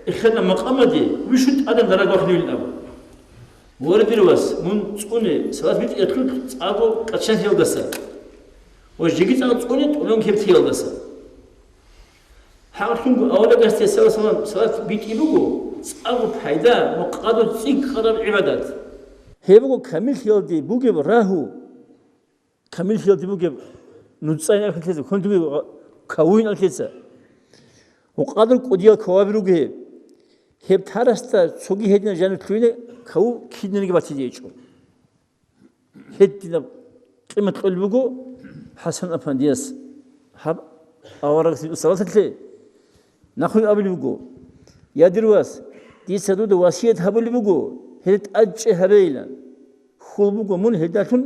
إخنا مقام ده ويشنت أدم درجة وخنا ولين أبو ورد الوس من تقولي صلاة بيت يدخل أبو كشان هيل دسا وجيجي تقولي تقولون كيف هيل دسا حاولتون أولا قصدي صلاة بيت يبغو أبو فايدة مقادو تيك خراب عبادات هيبغو كامل هيل دي بوجي براهو كمل في الدبوج نتصين الكتسة كنت كوين الكتسة وقادر قديا كوابروجه هب تارستا سوقي هدنا جانب كوينه كو كيدنا نيجي باتيجيشوا هدنا قيمة قلبه حسن أفنديس حب أورق الصلاة تلي نأخذ أبل بقو يا درواس دي سدود واسية هبل بقو هدت أجه هريلا خل بقو من هداتون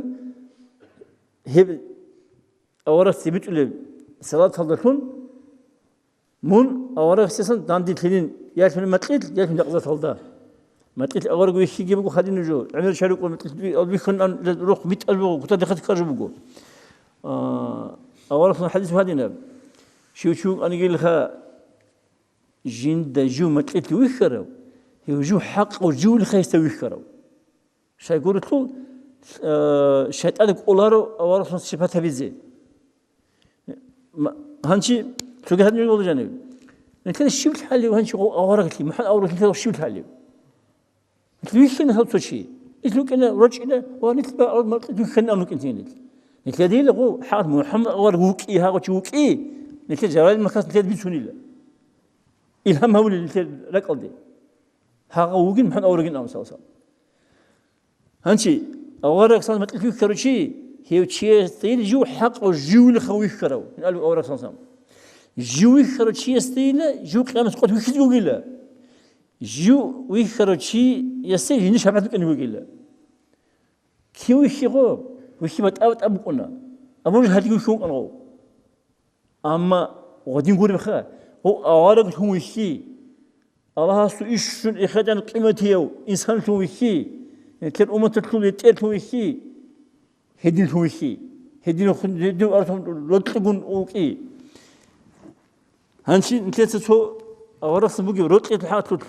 هب أورق سبيت له صلاة هذاتون من أورق سيسن داندي تلين يالفن متقيت يالفن نقزة هذا متقيت أورق ويشي جيبقو خادين نجو عمر شارك ومتقيت بيكون روح ميت ألبو كنت دخلت كارجبقو أورق الحديث هذينا شو أنا قيل لها جين دا جو متقيت ويخرو هو جو حق وجو الخيس ويخرو شاي يقول طول شيطانك أولارو أورق شبهتها بيزي هانشي شو قاعد نقول جانب أنت الشيء بتحلي وهنشي أورق لي محل أورق لي الشيء بتحلي أنت ويخن هذا الشيء إذا كنا رجعنا ونتبع ما ويخن أمرك إنتيني أنت هذه لقو حاد محمد أورق وكي هذا وكي أنت جرال المكان أنت بيسوني له إلهم هو اللي لك قلدي هذا وكين محل أورقين أم سالسا هنشي أورق سالس مثل كيف كروشي هي شيء ستيل جو حق وجو الخوي كرو قالوا أورق سالسام جو يخرج شيء ستيله جو قيامة قد ويخرج وقيله جو ويخرج شيء يستيل ينش بعد كأنه وقيله كيو يخيغو ويخيبت أوت أبونا أبوش هذي يخون أنغو أما غادي نقول بخا هو أوارق هو يخي الله سو إيشون إخراج عن قيمته إنسان هو يخي كان أمة تطلب يتأل هو يخي هدين هو يخي هدين أرثهم لطلقون أوكي هنشي نتلاتة سو أورث بوجي رطلة الحاطط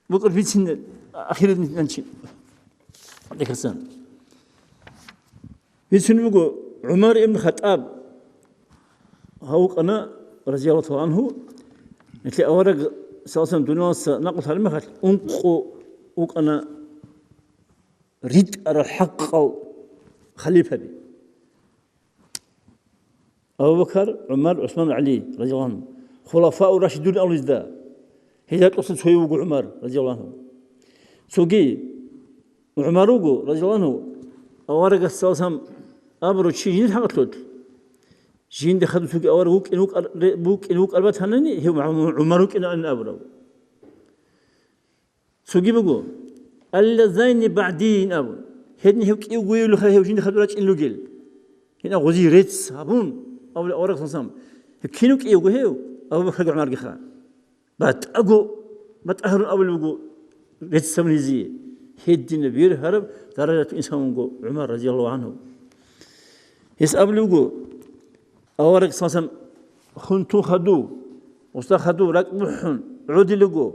بقول في سن أخيرا هنشي ذيك السنة في سن بقول عمر ابن الخطاب هو أنا رضي الله عنه نتلي أورق سالسم دوناس نقل هالما خد أنقو أنا ريد أرى الحق خليفة بي أبو بكر عمر عثمان علي رضي الله عنه خلفاء الراشدون الأولى هي قصة شوي وقو عمر رضي الله عنه سوقي عمر وقو رضي الله عنه أورق السلسم أبرو شيء جين حقتلود جين دخلوا سوقي أورق بوك إنوك أربعة هنني هو عمر وك إن أبرو سوقي بقو اللذين بعدين أبو هني هو كي يقول له هو جين دخلوا رج إنه جل هنا غزي ريتس هابون أو أورق سلسم كينوك يقول هو أبو بكر عمر جخان بتأجو بتأهرن أول وجو رتسمنيزي هدي نبير هرب درجة إنسان وجو عمر رضي الله عنه يسأل وجو أورق سلسم خنتو خدو واستخدو ركبحن عود لجو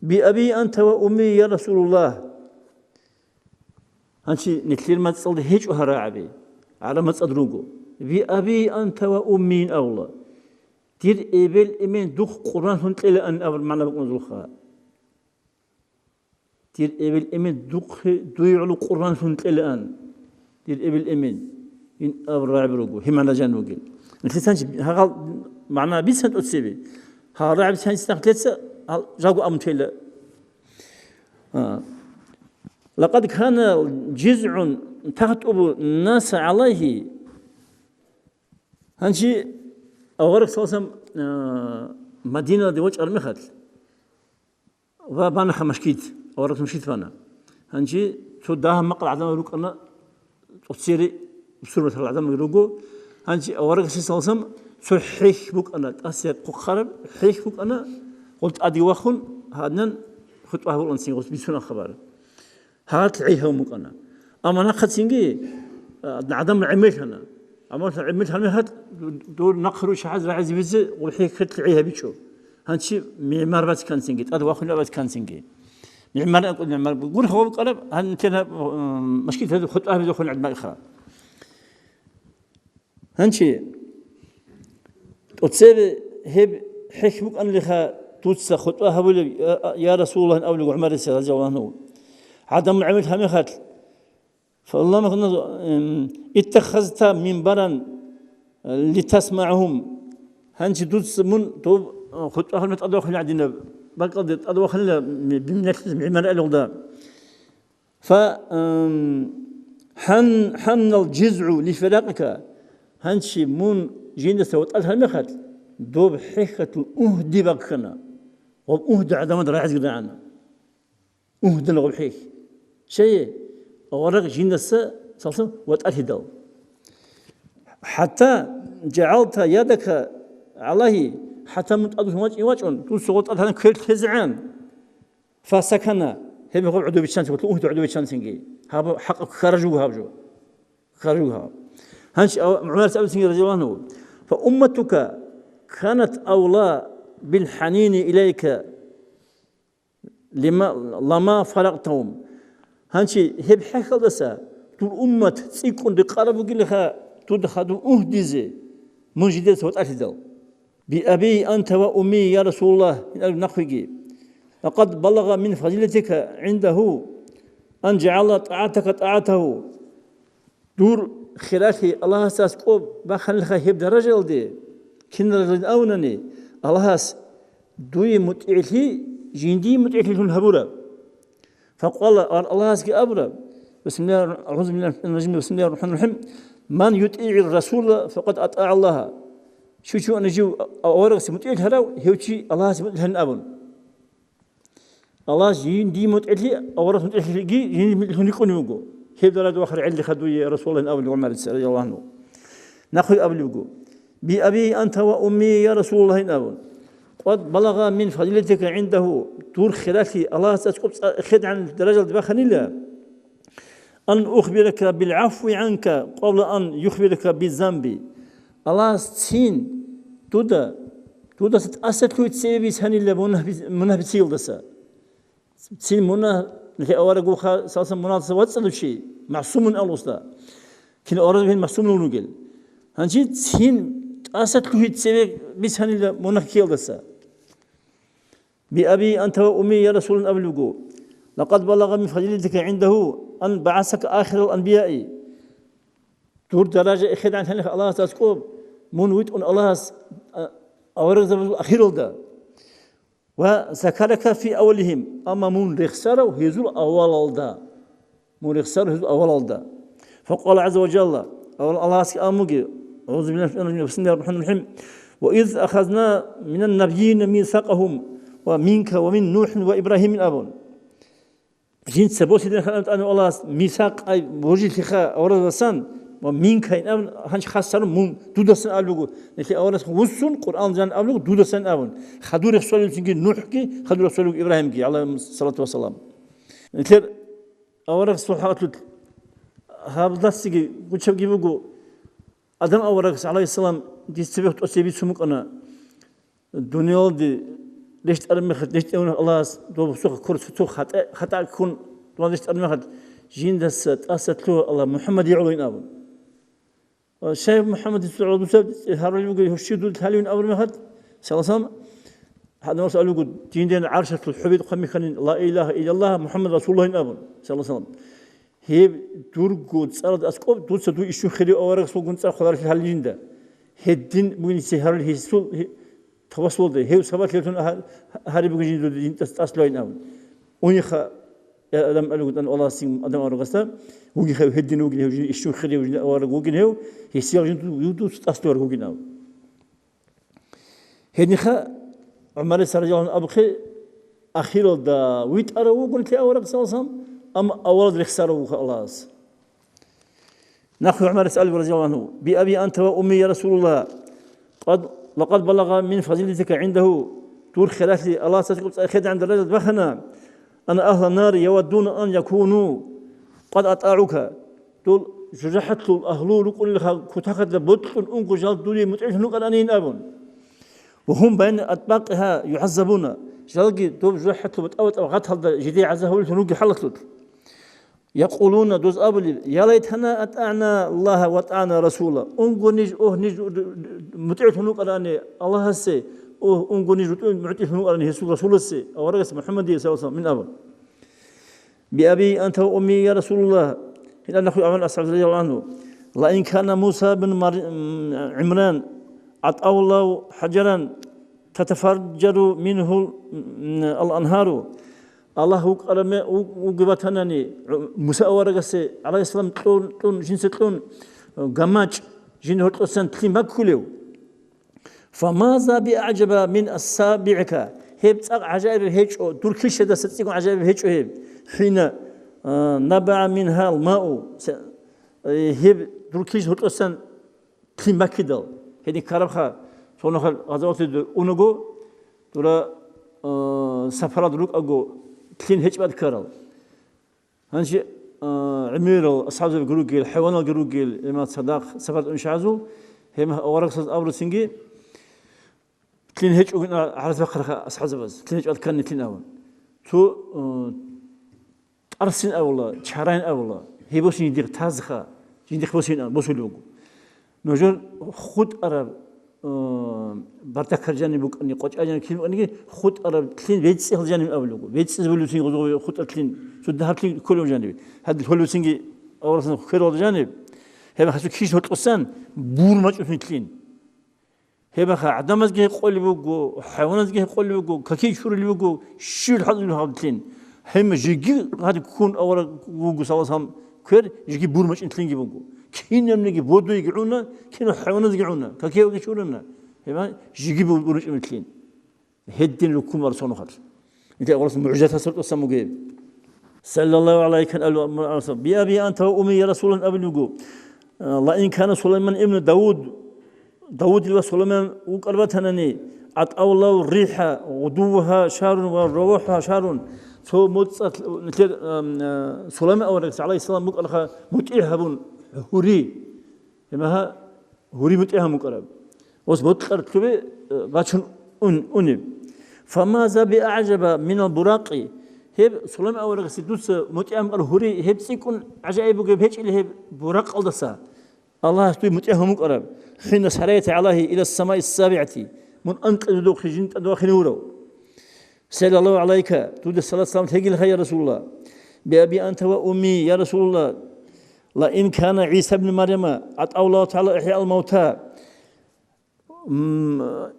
بأبي أنت وأمي يا رسول الله هنشي نكلير ما تصل هيج وهراعبي على ما تصدروجو بأبي أنت وأمي أولى دير إبل إمين دوخ قرآن هنت إلى أن أول معنا بقول ذوخها دير إبل إمين دوخ دويعلو قرآن هنت إلى أن دير إبل إمين إن أول راعب روجو هم على جانب وجل مثل سانش هذا معنا بيسنت أتسبي هذا راعب سانش استخدمت جاكو أمثلة لقد كان جزع تخطب الناس عليه هنشي أورق سلسم مدينة دي وجه المخد وبانا خمشكيت أورق مشيت فانا هنشي شو داها مقل عدم يروق أنا تصيري بسرعة العدم يروقو هنشي أورق سلسم شو حيش بوك أنا أسير قخرب حيش بوك أنا قلت أدي واخون هادنا خطوة هو الأنسين قلت بيسونا خبر هات عيها ومك أنا أما أنا خد سينجي عدم عميش أنا أما عميش هالمهات دور نقرو شحاز راعي بيزي وحي خد عيها بيشو هانشي معمار بس كان سينجي أدي واخون بس كان سينجي معمار أقول معمار بقول هو بقلب هنتنا مشكلة هذا خطوة هذا يدخل عند ما إخرى هانشي وتصير هب حكمك أن لها توتس خطوة هقول يا رسول الله أولي عمر رضي الله عنه عدم العمل هم خات فالله مثلا اتخذت منبرا لتسمعهم هنش دوس من توب خد أهل متأدوخل عندنا بقى أدوخل بمنكس معمر الأولاد ف حن الجزع لفراقك هنشي من جينا سوت الهمخت دوب حكة أهدي بقنا وأهدي عدم راعي قدعنا أهدي لغو بحيك شيء ورق جينا سلسل وتأهدل حتى جعلت يدك عليه حتى متأدوش واجعون تقول سقوط الهنا كل خزعان فسكنا هم يقول عدو بيتشانس قلت له أهدي عدو بيتشانس نجي هذا حق خرجوها هنش عمر سأل سنجي رضي الله عنه فأمتك كانت أولى بالحنين إليك لما فرقتهم هنشي هب حكى دسا تقول أمة تسيكون بقرب قلها تدخلوا أهدزي من جديد سوت أهدل بأبي أنت وأمي يا رسول الله نخوي لقد بلغ من فضيلتك عنده أن جعل طاعته دور خلافي الله ساس قوب بخلها هب درجة دي كن رجل أونني الله ساس دوي متعلي جندي متعلي الهبورة فقال الله ساس كأبرة بسم الله أعوذ بالله من الرجيم بسم الله الرحمن الرحيم من يطيع الرسول فقد أطاع الله شو أنا جو أورغ متعل هراو هيوشي الله ساس متعلي أبون الله جندي متعلي أورغ متعلي جندي متعلي يكون كيف درجة آخر علي خدوي رسول الله أول عمر رضي الله عنه نخوي أبلغو بأبي أنت وأمي يا رسول الله أول قد بلغ من فضيلتك عنده دور خلافي الله تسكب خد عن درجة بخنيلة أن أخبرك بالعفو عنك قبل أن يخبرك بالذنب الله سين تودا ستأسد كويت سيبي سهنيلة منه بتسيل دسا سين منه لكي أورجو سالسا مناطق واتسلو شيء معصوم من الوسطى كن أورجو هن معصوم من الوجل هنجي هن أسد كهيت سبب بس هن المناخيل دسا بأبي أنت وأمي يا رسول أبلغو لقد بلغ من فضيلتك عنده أن بعثك آخر الأنبياء دور درجة إخد عن هنخ الله تسكوب من ويت أن الله أورجو الأخير ده وذكرك في أولهم أما من رخسره هزول أول الدا من رخسره هزول أول الدا فقال عز وجل الله أمجي أعوذ بالله بسم الله الرحمن الرحيم وإذ أخذنا من النبيين ميثاقهم ومنك ومن نوح وإبراهيم أبون جنس سبوسي أن الله ميثاق أي وجه لخا أورد وسان ومنك أبون هنش خسر من دودسن أبلغو لكن أورد وسون قرآن جان أبلغو دودسن أبون خدور رسول الله نوح كي خدور رسول الله إبراهيم كي عليه الصلاة والسلام لكن أورد صحابة هذا السجى قلت شو جيبوا أدم أورد عليه السلام دي سبب أسيبي سمك أنا الدنيا دي ليش أرمي خد ليش أنا الله دو سوق كرس سوق خطأ يكون ليش أرمي خد جين دس أسد له الله محمد يعلن أبون شايف محمد السعود وسب هارون يقول يشيدوا الحالين أول ما هاد سلام هذا مسألة يقول دين دين عرشة الحبيب خمي خن لا إله إلا الله محمد رسول الله أبون سلام هي دور قد صارت أسكوب دور سدوا إيشو خلي أورق سوق قد صار خضار في الحالين ده هدين من سهر الهيسول تواصل ده هي سبات ليتون هارب بيجي دين تستأصلين أبون ونيخا أدم قالوا أن الله سيم أدم أرغستا وجي خو هدين وجي هو إيشو خلي وجي أورق وجي هو هي سيار جنتو يودو تستأصل وجي ناو هنيخا عمر سرجان أبخي أخير دا ويت أرو قلت لي أورق سالسام أم أولاد رخسارو الله نأخذ عمر سأل رضي الله عنه بأبي أنت وأمي يا رسول الله لقد بلغ من فضيلتك عنده تور خلافي الله سيقول أخذ عند الرجل بخنا أن أهل النار يودون أن يكونوا قد أطاعوك تقول جرحت الأهلول كل كتاخذ بطل أنك جال دولي متعش نقل أنين أبون وهم بين أطباقها يعذبون جالقي دوب جرحت بتأوت أو غتها جدي عزه ولتنوقي حلت يقولون دوز أبلي يا ليتنا أطعنا الله وأطعنا رسوله أنكو نج نج متعش نقل أني الله سي أنكو نج متعش نقل أني رسول السي أو رجس محمد صلى الله عليه وسلم من أبون بأبي أنت وأمي يا رسول الله هنا نخوي عمل أصحاب رضي الله عنه لئن كان موسى بن عمران أطأ الله حجرا تتفجر منه الأنهار الله قرم وقبتناني موسى ورقسي عليه السلام تون جنس تون جماج جن هرتوسن تلين بكليو فماذا بأعجب من أصابعك هيب عجائب هيج دور كل شيء ده ستيكون عجائب هيج هيب حين نبع منها الماء هيب دور كل شيء هرتوسن تلين بكيدل هذه كاربخا صنوخ غزوات أونغو دورا سفرة دروك أجو تلين هيج بعد كارل هنشي عميرو أصحاب الجروجيل حيوان الجروجيل إما صداق سفرة إنشازو هم أورق صد أول سنجي تلين هيج وقنا على فقرة أصحاب بس تلين هيج أذكرني تلين أول تو أرسل أولا شهرين أولا هي بوسين يدير تازخا يدير بوسين بوسلوجو نجور خود أرب برتكر جاني بوك أني قاش أجاني كلمة أني خود أرب تلين بيتس إخل جاني أولوجو بيتس بلوسين غزو خود تلين شو ده تلين كلهم جانبي هذا الهلوسينجي أول سنة خير هذا جانب هذا خسو كيش هاد قصان بور ما تشوفين تلين هذا خا عدم أزجه قول بوجو حيوان أزجه قول بوجو ككيش شور اللي بوجو شو الحظ اللي هاد تلين هم جيجي هذا يكون أول بوجو سواسهم كير جيجي بور ما تشوفين تلين بوجو كين يمني بودو يقعونا كين حيوان يقعونا ككيو يشورنا هذا جيجي بور ما تشوفين تلين هدين لكم ورسونه خالص أنت أول سنة معجزة صرت أسمو جيب صلى الله عليه وسلم بأبي أنت وأمي يا رسول الله أبلغوا لئن كان سليمان ابن داود وسليمان وقربتنني أطأ الله الريح غدوها شهر وروحها شهر ثم متصل سليمان أورك عليه السلام مقرخ متئهب هوري لما هوري متئهب مقرب وسبت قرتبه باشن أنب فماذا بأعجب من البراق هب سلام أورق سدوس متأم الهوري هب سيكون عجائب وجب اللي هب براق الدسا الله توي متأهم مقرب حين سريت عليه إلى السماء السابعة من أنت أدوخ جنت أدوخ نورو سأل الله عليك تود الصلاة والسلام تقول يا رسول الله بأبي أنت وأمي يا رسول الله لئن كان عيسى بن مريم أطأ الله تعالى إحياء الموتى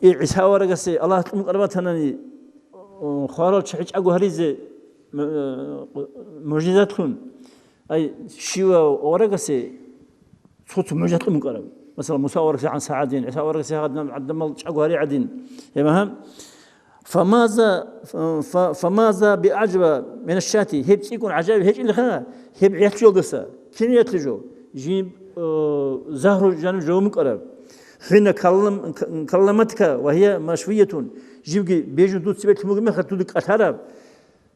عيسى ورق سي الله مقربتني خارج شيء أقو هريزة معجزاتهم أي شيوا ورقسي صوت معجزات مقرب مثلا موسى ورقسي عن سعدين عيسى ورقسي هذا عدم أقو هري عدين يفهم فماذا بأعجب من الشاتي هي بتكون عجائب هيك اللي خنا هي بيحتجو قصة كين يحتجو جيب زهر جانب جو مقرب حين كلمتك وهي مشوية جيبي بيجو دوت سبت مجمع خدودك أثرب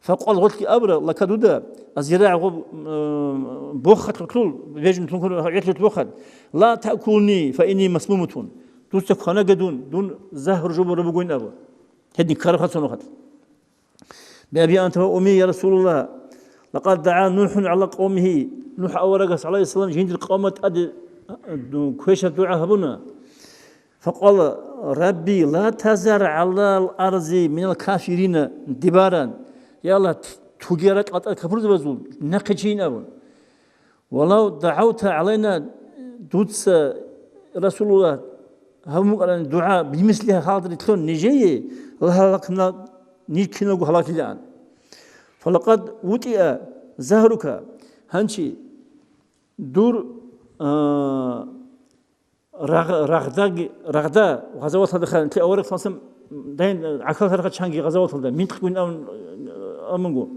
فقال قلت أبرة لكدودا الزراع بوخت طول بيجو تنقل عيت بوخت لا تأكلني فإني مسمومة دوست خنا دون زهر جبر بقول أبو هدي كارخة سنوخت بأبي أنت وأمي يا رسول الله لقد دعا نوح على قومه نوح أورقس عليه السلام جند القومة أد كويشة دعاء هبنا فقال ربي لا تزر على الأرض من الكافرين دبارا يا الله تجارك كفر بزول نقشين أبون ولو دعوت علينا دوتس رسول الله هم دعاء بمثلها حاضر تلون نجي لهلكنا نيكنا وهلاك الآن فلقد وطئ زهرك هنشي دور رغدا غزوات هذا أنت أورك فاسم دين عقل هذا شانجي غزوات هذا من تكون أمنجو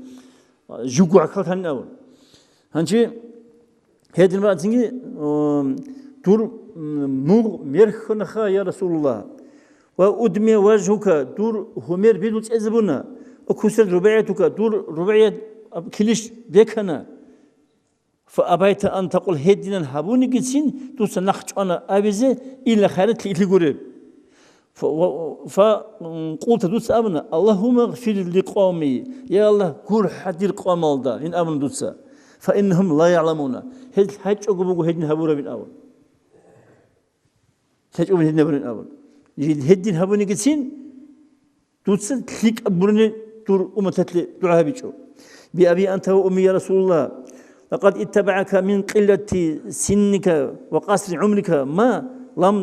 جوجو عقل هذا أول هنشي هذا المرة تيجي دور ميرخنخا يا رسول الله وأدمي وجهك دور همير بيدوت أزبنا وكسر رباعيتك دور رباعية كلش بيكنا فأبيت أن تقول هدينا هابوني جسين توسنخش أنا أبيزه إلا خيرت لي قريب فقلت دوس أبنا اللهم اغفر لقومي يا الله كل حد القوم الله إن أمن دوسا فإنهم لا يعلمون هج أقوم هدين هابورا من أول هج أقوم هدين هابورا من أول هدين هابوني جسين دوسا تلك أبورني دور أمتت لي دعاء بيشو بأبي أنت وأمي يا رسول الله لقد اتبعك من قلة سنك وقصر عمرك ما لم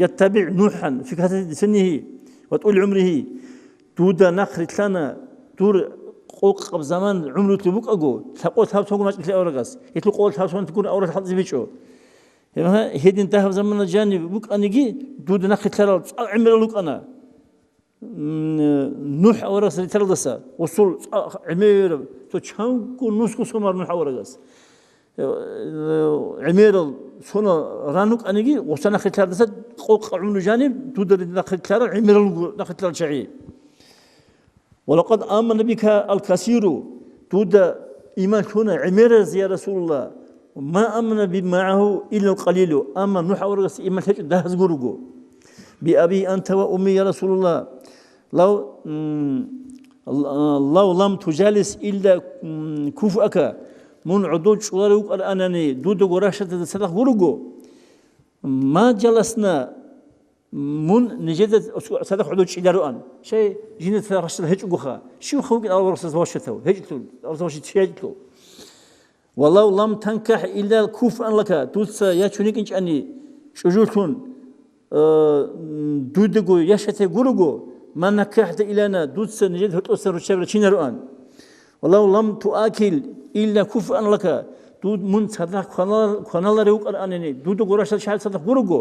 يتبع نوحا في كثرة سنه وطول عمره دودا نخر لنا دور قوق زمان عمره تبوك أجو تقول ثاب تقول ما تقول أورغاس يتلو قول ثاب تقول أورغاس حد زبيشو هيدين تهب زمان الجانب بوك أنيجي دودا نخر لنا عمره لوك أنا نوح أورغاس رتلدسا وصل عمير تشانكو نسكو سمر نوح أورغاس عمير سونا رانوك أنيجي وصلنا خلال دسا قوق عمر جانب دودا نخر عمير نخر شعي ولقد آمن بك الكثير دودا إيمان شونا عمير يا رسول الله ما آمن معه إلا القليل آمن نوح أورغاس إيمان تجد دهز غورغو بأبي أنت وأمي يا رسول الله لو لم تجالس إلا كفؤك من عدود شغلك الآناني دود غراشة صدق غرقو ما جلسنا من نجد صدق عدود شجران شيء جينا رشد هج غخا شو خوك الله رسول واشتو هجتو رسول شيجتو ولو لم تنكح إلا كفءا لك دوس يا شنيك إنش أني شجورتون دودغو يشته غورغو ما نكحت إلينا دوس نجد هتوسر الشبر تشينران ولو لم تؤكل إلا كفءا لك دود من صدق خنال ريوق أنني دود غورش شال صدق غورغو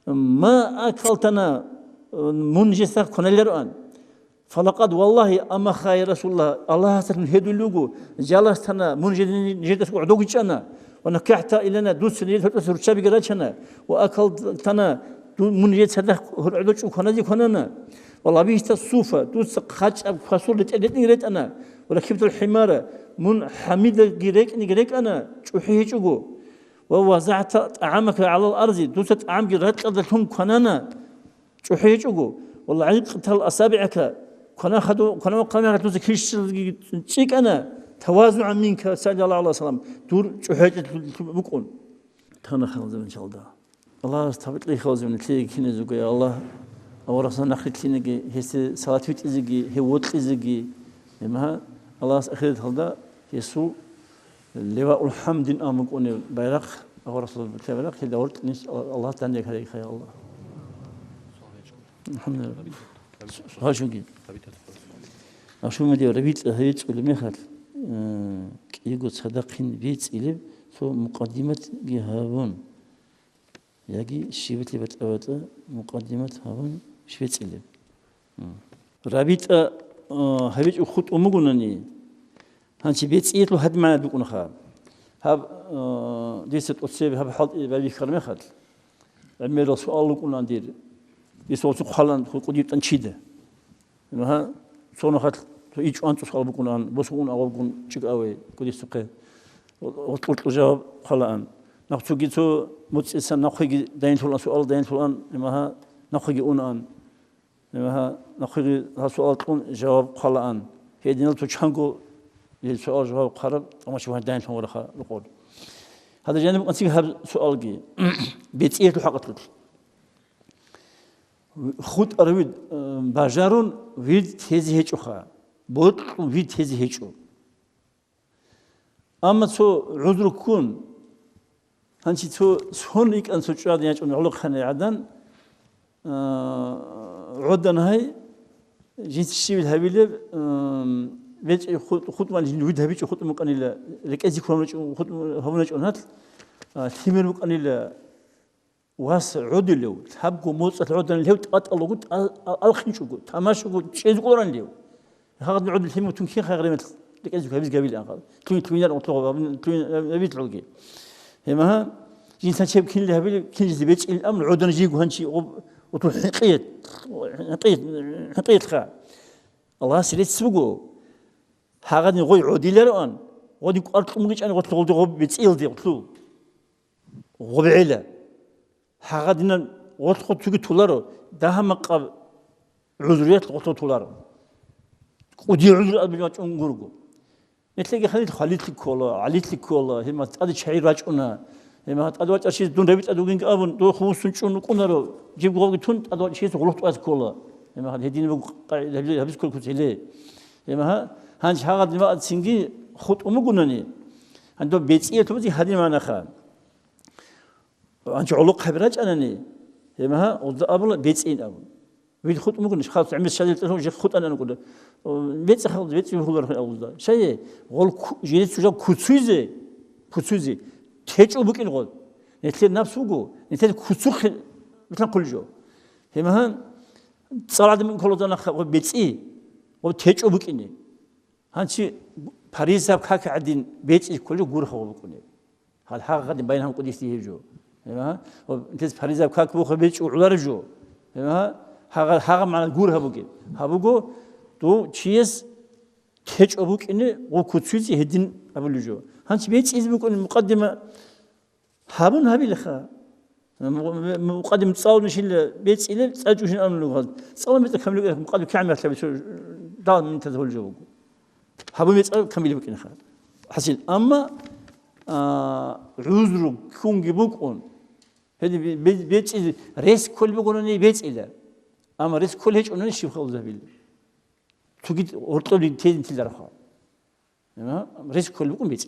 ما أكلتنا من جسد خنالران فلقد والله أما خير رسول الله سبحانه هدلوغو جلستنا من جد عدوغ جنا ونكحت إلينا دوس نجد هتوسر الشبر جراتنا وأكلتنا من جد صدق عدوغ خنالي خنانا والله بيست الصوفة دوس خاج فصول لتأديت أنا وركبت الحمار من حميد جريك أنا شوحيه شوكو ووزعت طعامك على الأرض دوس طعام جرات قدرتهم كنانا شوحيه شوكو والله عيقت الأصابعك كنا قناة دوس كيش شيك أنا توازعا منك سأل الله عليه وسلم دور شوحيه بكون تانا خالد إن شاء الله الله استبت لي خالد من تلي كنا زوجي يا الله أورثنا نخلت لينجي هس صلاة ويت إزجي هوت إزجي إمها الله أخذت هذا يسوع لواء الحمد أمك أن بيرق أورثنا بيرق هذا ورد نس الله تانيك هذا يا الله الحمد لله هاشوجي أشوف مدي ربيت هيت ولا مخال يقول صدقين بيت إلى سو مقدمة جهابون يجي شيبت لي بتأوته مقدمة هون شويت إلى رابط هبيت أخذ أمورني هنشي بيت إيتلو هاد ما دوكنا خا هاب ديست أتصيب هاب حال بالي كرمه خد عمير السؤال لكنا ندير يسوع سخالن قديت أنشيده إنها صون خد إيش أنت سؤال بكنا بسون أول بكون شق أوي قديت سقى وطلت جواب خلان نقصو جيتو متسن نخيج دين فلان سؤال دين فلان إمها نخيج أونان إمها نخيج هالسؤال تكون جواب خلان هي دينال تشانكو السؤال جواب قرب أما شو هالدين فلان ولا نقول هذا جانب أنتي هذا سؤال جي بيتيه حقتك خود أرويد بجارون ويد تيزي هيجوخا بود ويد تيزي هيجو أما تو عذر كون هنشي تو سونيك أن سوتشاد يجون علق خني عدن عدن هاي جيت الشيء الهبيلة بيت خد ما الويد هبيج خد مكانيلا ركزي خد هونج أنات ثمر مكانيلا واس عدلو تحبكو موت العدن اللي هو تقط الله قلت الخنشو قلت تماشو قلت شيء قران ليو هذا العدل ثمر تنكي خير من ركزي هبيج قبيل أنقل توين أطلق توين هبيج لوجي هما جنسان شيء كل هبيل كل زبيت الأمر عدن جيجو هنشي وتروح حقيت خا الله سليت سبقو هذا نقول عديلران ودي أرتقم ليش أنا قلت له غب بتسيل دي قلت له غب عيلة هذا دينا قلت تيجي تولاره ده هم قاب عذريات قلت تولاره ودي عذر أبيات أنقرقو نتلاقي خليت لك كولا عليت لك كولا هما تأدي شعير راجعنا هما تأدي أشياء دون ربيت أدوين كأبون دو خمس سنشون كونارو جيب قوي تون أدي أشياء غلط أز كولا هما هدينا هبيس كل كتير هما هنش هذا ما تسينجي خد أمقناني عنده بيتسية توزي هذه ما نخان أنت علق خبرات أنني هما أبل بيتسين أبل بيت خط ممكن خلاص عمل شادي تلون جي خط أنا نقول بيت خلاص بيت يقول له أول شيء قول جيت سجى كتسوزي تيجي بكين قول نتلي نفسه جو نتلي كتسوخ مثل كل جو هما صلاة من كل ذا نخ بيتسي وتيجي بكيني هانشي باريس أب كاك عدين بيتسي كل جو غور خو بكوني هالحاجة قد بينهم قديس يهجو هما وانتز باريس أب كاك بوخ بيتسي وعلى جو هما هاغ معنا غور هبوكي هبوكو تو تشيس تيج أبوك إنه وكتشوزي هدين أبو جو هانش بيتش إذا بكون مقدمة هابون هابي لخا مقدمة تصاول نشيل بيتش إلى تسأجوش أنا لغة تصاول مثل كمل مقدمة كامل تبي شو دار من تدخل جو هابون بيتش كمل بكين خا حسين أما عذر كون جبوكون هذي بيتش ريس كل بقولوني بيتش إلى أما ريس كل هيج أنني شيء خالص هبيل تجد أرتولي تين تلرخا ريس كل بقول بيتش